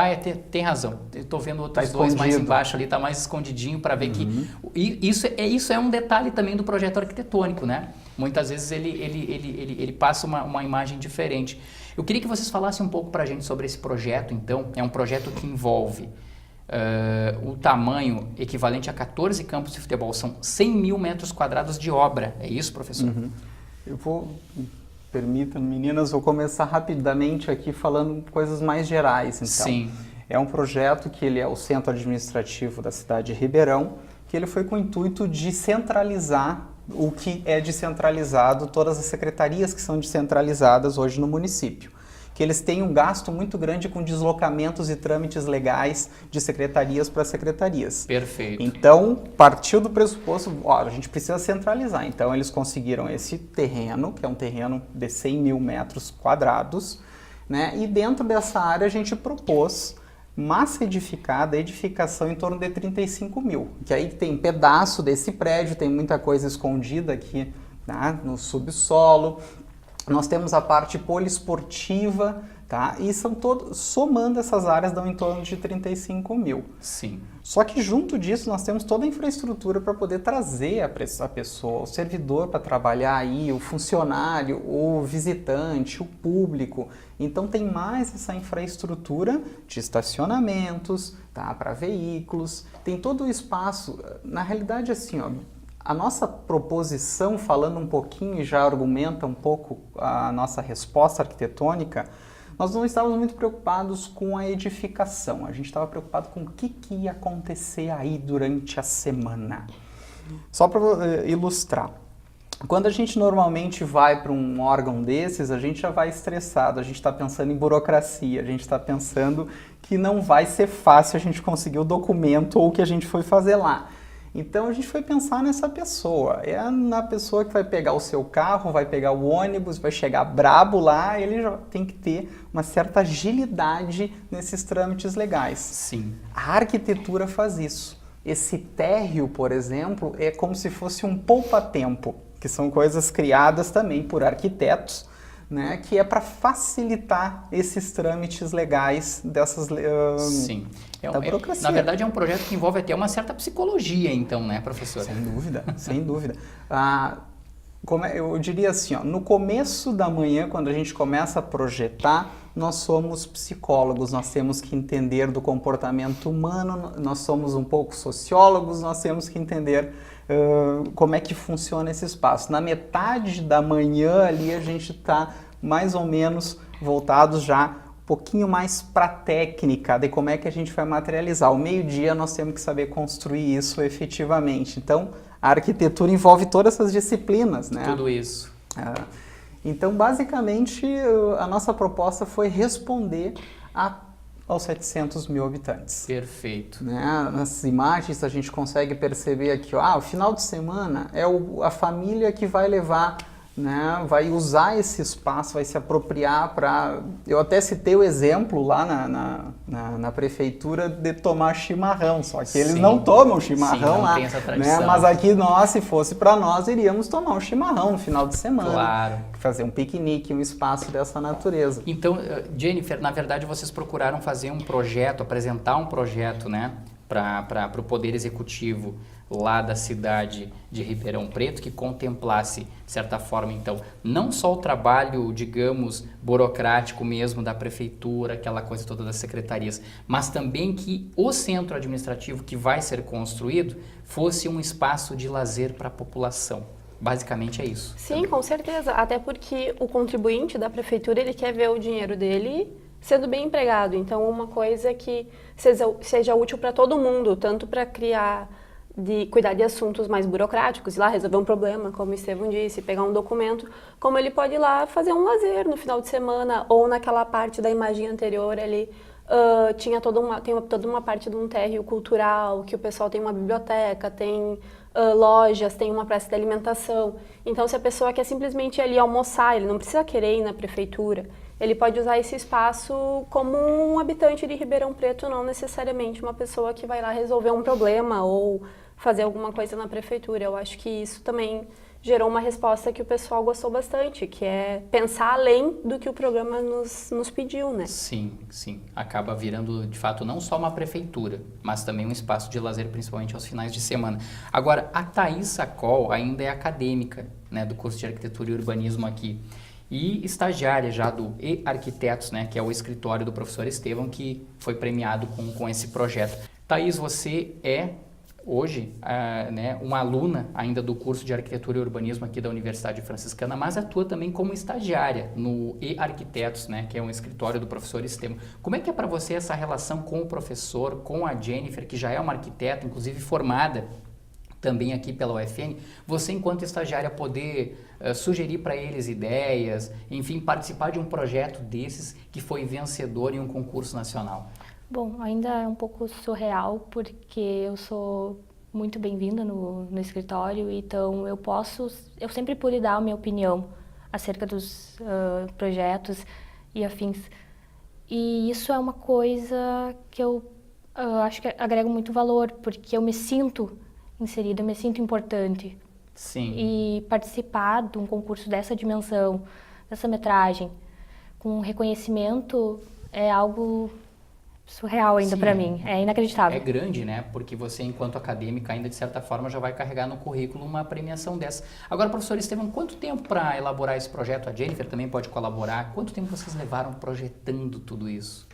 [SPEAKER 1] Tem razão. Estou vendo outros
[SPEAKER 17] Tá
[SPEAKER 1] dois mais
[SPEAKER 17] escondido.
[SPEAKER 1] embaixo ali, está mais escondidinho para ver que... Isso é um detalhe também do projeto arquitetônico, né? Muitas vezes ele passa uma imagem diferente. Eu queria que vocês falassem um pouco para a gente sobre esse projeto, então. É um projeto que envolve o tamanho equivalente a 14 campos de futebol. São 100 mil metros quadrados de obra. É isso, professor?
[SPEAKER 17] Permitam, meninas, vou começar rapidamente aqui falando coisas mais gerais, então.
[SPEAKER 1] Sim.
[SPEAKER 17] É um projeto que ele é o centro administrativo da cidade de Ribeirão, que ele foi com o intuito de centralizar o que é descentralizado, todas as secretarias que são descentralizadas hoje no município. Que eles têm um gasto muito grande com deslocamentos e trâmites legais de secretarias para secretarias.
[SPEAKER 1] Perfeito.
[SPEAKER 17] Então, partiu do pressuposto, a gente precisa centralizar. Então, eles conseguiram esse terreno, que é um terreno de 100 mil metros quadrados, né? E dentro dessa área a gente propôs massa edificada, edificação em torno de 35 mil. Que aí tem pedaço desse prédio, tem muita coisa escondida aqui, né, no subsolo. Nós temos a parte poliesportiva, tá? E são todos, somando essas áreas, dão em torno de 35 mil.
[SPEAKER 1] Sim.
[SPEAKER 17] Só que junto disso nós temos toda a infraestrutura para poder trazer a pessoa, o servidor para trabalhar aí, o funcionário, o visitante, o público. Então tem mais essa infraestrutura de estacionamentos, tá? Para veículos, tem todo o espaço. Na realidade, assim, ó, a nossa proposição, falando um pouquinho e já argumenta um pouco a nossa resposta arquitetônica, nós não estávamos muito preocupados com a edificação, a gente estava preocupado com o que ia acontecer aí durante a semana. Só para ilustrar, quando a gente normalmente vai para um órgão desses, a gente já vai estressado, a gente está pensando em burocracia, a gente está pensando que não vai ser fácil a gente conseguir o documento ou o que a gente foi fazer lá. Então a gente foi pensar nessa pessoa, é na pessoa que vai pegar o seu carro, vai pegar o ônibus, vai chegar brabo lá, ele já tem que ter uma certa agilidade nesses trâmites legais.
[SPEAKER 1] Sim.
[SPEAKER 17] A arquitetura faz isso. Esse térreo, por exemplo, é como se fosse um poupa-tempo, que são coisas criadas também por arquitetos, né, que é para facilitar esses trâmites legais dessas
[SPEAKER 1] Sim.
[SPEAKER 17] da burocracia.
[SPEAKER 1] Na verdade, é um projeto que envolve até uma certa psicologia, então, né, professor?
[SPEAKER 17] Sem dúvida, sem dúvida. Eu diria assim, ó, no começo da manhã, quando a gente começa a projetar, nós somos psicólogos, nós temos que entender do comportamento humano, nós somos um pouco sociólogos, nós temos que entender como é que funciona esse espaço. Na metade da manhã ali a gente está mais ou menos voltados já um pouquinho mais para a técnica de como é que a gente vai materializar. Ao meio-dia nós temos que saber construir isso efetivamente. Então, a arquitetura envolve todas essas disciplinas, né?
[SPEAKER 1] Tudo isso.
[SPEAKER 17] Então, basicamente, a nossa proposta foi responder aos 700 mil habitantes.
[SPEAKER 1] Perfeito.
[SPEAKER 17] Né? Nas imagens a gente consegue perceber aqui, o final de semana é a família que vai levar, né, vai usar esse espaço, vai se apropriar para... Eu até citei o exemplo lá na prefeitura de tomar chimarrão, só que eles não tomam chimarrão. Sim,
[SPEAKER 1] não
[SPEAKER 17] lá,
[SPEAKER 1] tem essa tradição.
[SPEAKER 17] Né? Mas aqui nós, se fosse para nós, iríamos tomar um chimarrão no final de semana.
[SPEAKER 1] Claro.
[SPEAKER 17] Fazer um piquenique, um espaço dessa natureza.
[SPEAKER 1] Então, Jennifer, na verdade vocês procuraram fazer um projeto, apresentar um projeto, né, para o Poder Executivo lá da cidade de Ribeirão Preto, que contemplasse, de certa forma, então, não só o trabalho, digamos, burocrático mesmo da prefeitura, aquela coisa toda das secretarias, mas também que o centro administrativo que vai ser construído fosse um espaço de lazer para a população. Basicamente é isso.
[SPEAKER 18] Sim, com certeza. Até porque o contribuinte da prefeitura, ele quer ver o dinheiro dele sendo bem empregado. Então, uma coisa que seja útil para todo mundo, tanto para cuidar de assuntos mais burocráticos, ir lá resolver um problema, como o Estevão disse, pegar um documento, como ele pode ir lá fazer um lazer no final de semana, ou naquela parte da imagem anterior ali, tem toda uma parte de um térreo cultural, que o pessoal tem uma biblioteca, tem lojas, tem uma praça de alimentação. Então, se a pessoa quer simplesmente ir ali almoçar, ele não precisa querer ir na prefeitura. ele pode usar esse espaço como um habitante de Ribeirão Preto, não necessariamente uma pessoa que vai lá resolver um problema ou fazer alguma coisa na prefeitura. Eu acho que isso também gerou uma resposta que o pessoal gostou bastante, que é pensar além do que o programa nos pediu, né?
[SPEAKER 1] Sim, sim. Acaba virando, de fato, não só uma prefeitura, mas também um espaço de lazer, principalmente aos finais de semana. Agora, a Thaís Sacol ainda é acadêmica, né, do curso de Arquitetura e Urbanismo aqui, e estagiária já do E-Arquitetos, né, que é o escritório do professor Estevão, que foi premiado com esse projeto. Thaís, você é hoje, né, uma aluna ainda do curso de Arquitetura e Urbanismo aqui da Universidade Franciscana, mas atua também como estagiária no E-Arquitetos, né, que é um escritório do professor Estevão. Como é que é para você essa relação com o professor, com a Jennifer, que já é uma arquiteta, inclusive formada também aqui pela UFN, você enquanto estagiária poder sugerir para eles ideias, enfim, participar de um projeto desses que foi vencedor em um concurso nacional?
[SPEAKER 19] Bom, ainda é um pouco surreal, porque eu sou muito bem-vinda no escritório, então eu sempre pude dar a minha opinião acerca dos projetos e afins. E isso é uma coisa que eu acho que agrega muito valor, porque eu me sinto inserida, eu me sinto importante.
[SPEAKER 1] Sim.
[SPEAKER 19] E participar de um concurso dessa dimensão, dessa metragem, com reconhecimento, é algo surreal ainda para mim, é inacreditável.
[SPEAKER 1] É grande, né? Porque você, enquanto acadêmica, ainda de certa forma já vai carregar no currículo uma premiação dessa. Agora, professor Estevão, quanto tempo para elaborar esse projeto? A Jennifer também pode colaborar. Quanto tempo vocês levaram projetando tudo isso?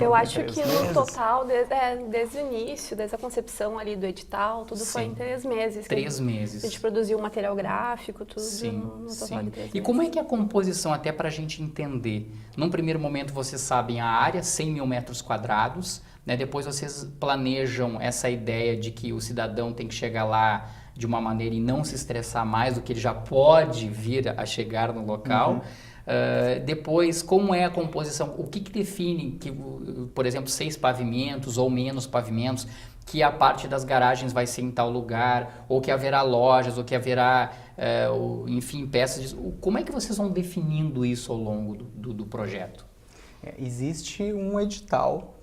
[SPEAKER 18] Eu acho que no total, desde o início, desde a concepção ali do edital, tudo foi em 3 meses.
[SPEAKER 1] 3 meses.
[SPEAKER 18] A gente produziu o material gráfico, tudo no total de 3 meses.
[SPEAKER 1] E como é que é a composição, até para a gente entender? Num primeiro momento vocês sabem a área, 100 mil metros quadrados, né? Depois vocês planejam essa ideia de que o cidadão tem que chegar lá de uma maneira e não se estressar mais do que ele já pode vir a chegar no local. Depois, como é a composição? O que define que, por exemplo, 6 pavimentos ou menos pavimentos, que a parte das garagens vai ser em tal lugar, ou que haverá lojas, ou que haverá, enfim, peças de... Como é que vocês vão definindo isso ao longo do projeto?
[SPEAKER 17] Existe um edital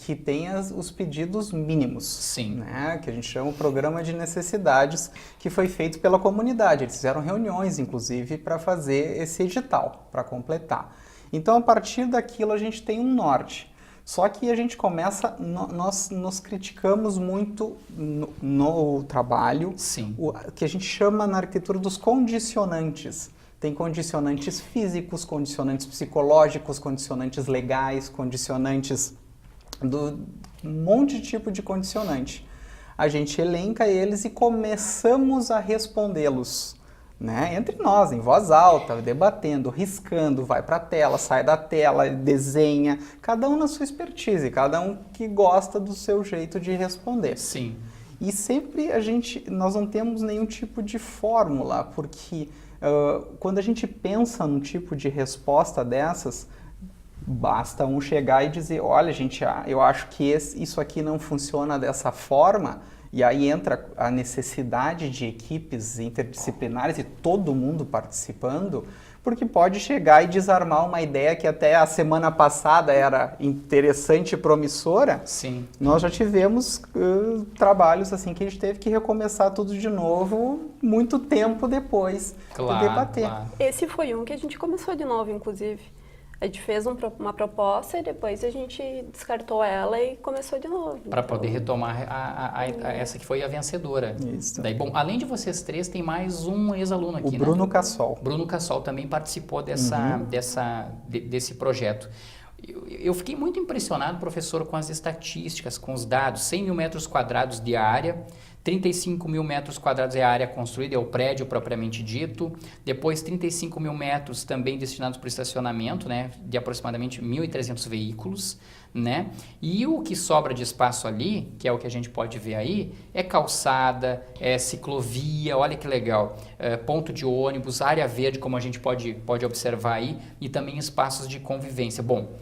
[SPEAKER 17] que tem os pedidos mínimos.
[SPEAKER 1] Sim.
[SPEAKER 17] Né? Que a gente chama o Programa de Necessidades, que foi feito pela comunidade. Eles fizeram reuniões, inclusive, para fazer esse edital, para completar. Então, a partir daquilo, a gente tem um norte. Só que a gente começa, nós nos criticamos muito no trabalho, o que a gente chama na arquitetura dos condicionantes. Tem condicionantes físicos, condicionantes psicológicos, condicionantes legais, condicionantes um monte de tipo de condicionante. A gente elenca eles e começamos a respondê-los, né? Entre nós, em voz alta, debatendo, riscando, vai para a tela, sai da tela, desenha, cada um na sua expertise, cada um que gosta do seu jeito de responder.
[SPEAKER 1] Sim.
[SPEAKER 17] E sempre nós não temos nenhum tipo de fórmula, porque quando a gente pensa num tipo de resposta dessas, basta um chegar e dizer, olha, gente, eu acho que isso aqui não funciona dessa forma, e aí entra a necessidade de equipes interdisciplinares e todo mundo participando, porque pode chegar e desarmar uma ideia que até a semana passada era interessante e promissora.
[SPEAKER 1] Sim.
[SPEAKER 17] Nós já tivemos trabalhos assim que a gente teve que recomeçar tudo de novo muito tempo depois de debater.
[SPEAKER 1] Claro.
[SPEAKER 18] Esse foi um que a gente começou de novo, inclusive. A gente fez uma proposta e depois a gente descartou ela e começou de novo.
[SPEAKER 1] Para poder retomar essa que foi a vencedora.
[SPEAKER 17] Isso.
[SPEAKER 1] Daí, bom, além de vocês 3, tem mais um ex-aluno aqui,
[SPEAKER 17] né? O Bruno Cassol.
[SPEAKER 1] Bruno Cassol também participou desse projeto. Eu fiquei muito impressionado, professor, com as estatísticas, com os dados. 100 mil metros quadrados de área, 35 mil metros quadrados é a área construída, é o prédio propriamente dito. Depois, 35 mil metros também destinados para o estacionamento, né, de aproximadamente 1.300 veículos. Né? E o que sobra de espaço ali, que é o que a gente pode ver aí, é calçada, é ciclovia, olha que legal, ponto de ônibus, área verde, como a gente pode observar aí, e também espaços de convivência. Bom,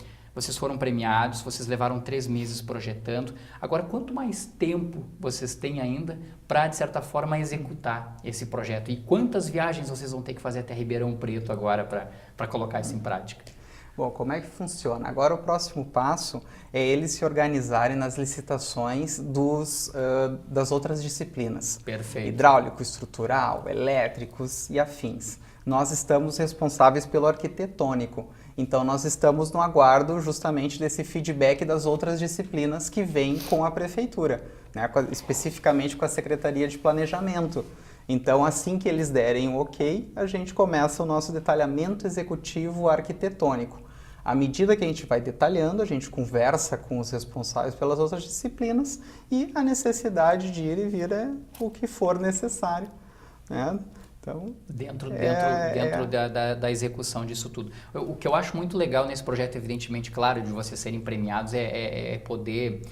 [SPEAKER 1] vocês foram premiados, vocês levaram 3 meses projetando. Agora, quanto mais tempo vocês têm ainda para, de certa forma, executar esse projeto? E quantas viagens vocês vão ter que fazer até Ribeirão Preto agora para colocar isso em prática?
[SPEAKER 17] Bom, como é que funciona? Agora o próximo passo é eles se organizarem nas licitações das outras disciplinas.
[SPEAKER 1] Perfeito.
[SPEAKER 17] Hidráulico, estrutural, elétricos e afins. Nós estamos responsáveis pelo arquitetônico, então nós estamos no aguardo justamente desse feedback das outras disciplinas que vêm com a prefeitura, né? Especificamente com a Secretaria de Planejamento. Então, assim que eles derem o ok, a gente começa o nosso detalhamento executivo arquitetônico. À medida que a gente vai detalhando, a gente conversa com os responsáveis pelas outras disciplinas e a necessidade de ir e vir é o que for necessário, né? Então,
[SPEAKER 1] dentro da execução disso tudo. O que eu acho muito legal nesse projeto, evidentemente, claro, de vocês serem premiados, é poder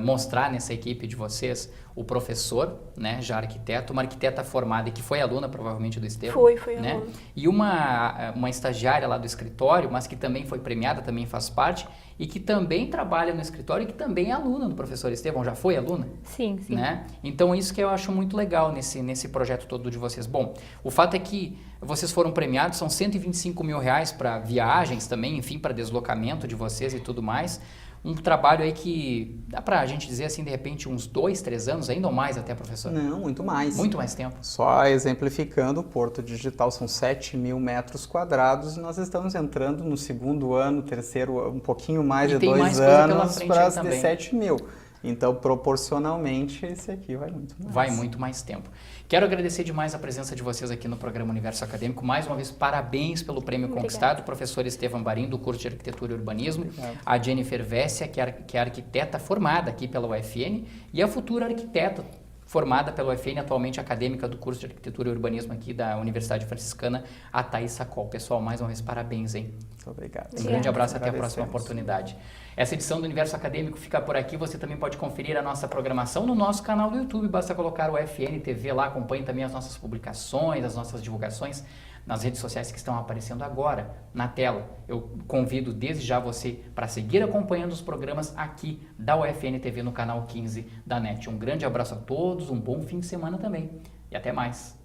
[SPEAKER 1] mostrar nessa equipe de vocês o professor, né, já arquiteto, uma arquiteta formada e que foi aluna provavelmente do Estevão.
[SPEAKER 18] Foi
[SPEAKER 1] né?
[SPEAKER 18] aluna.
[SPEAKER 1] E uma estagiária lá do escritório, mas que também foi premiada, também faz parte, e que também trabalha no escritório e que também é aluna do professor Estevão. Já foi aluna?
[SPEAKER 19] Sim, sim.
[SPEAKER 1] Né? Então, isso que eu acho muito legal nesse projeto todo de vocês. Bom, o fato é que vocês foram premiados, são R$125 mil para viagens também, enfim, para deslocamento de vocês e tudo mais. Um trabalho aí que dá pra gente dizer assim, de repente, uns 2, 3 anos, ainda ou mais até, professor?
[SPEAKER 17] Não, muito mais.
[SPEAKER 1] Muito mais tempo.
[SPEAKER 17] Só exemplificando, o Porto Digital são 7 mil metros quadrados e nós estamos entrando no segundo ano, terceiro, um pouquinho mais de 2 anos para as de 7 mil. Então, proporcionalmente, esse aqui vai muito mais.
[SPEAKER 1] Vai muito mais tempo. Quero agradecer demais a presença de vocês aqui no programa Universo Acadêmico. Mais uma vez, parabéns pelo prêmio conquistado. O professor Estevão Barim, do curso de Arquitetura e Urbanismo. Obrigado. A Jennifer Vessia, que é arquiteta formada aqui pela UFN. E a futura arquiteta formada pela UFN, atualmente acadêmica do curso de Arquitetura e Urbanismo aqui da Universidade Franciscana, a Thaís Sacol. Pessoal, mais uma vez, parabéns, hein?
[SPEAKER 17] Muito obrigado.
[SPEAKER 1] Um grande abraço e até a próxima oportunidade. Essa edição do Universo Acadêmico fica por aqui. Você também pode conferir a nossa programação no nosso canal do YouTube. Basta colocar o UFN TV lá. Acompanhe também as nossas publicações, as nossas divulgações nas redes sociais que estão aparecendo agora na tela. Eu convido desde já você para seguir acompanhando os programas aqui da UFN TV no canal 15 da NET. Um grande abraço a todos, um bom fim de semana também e até mais.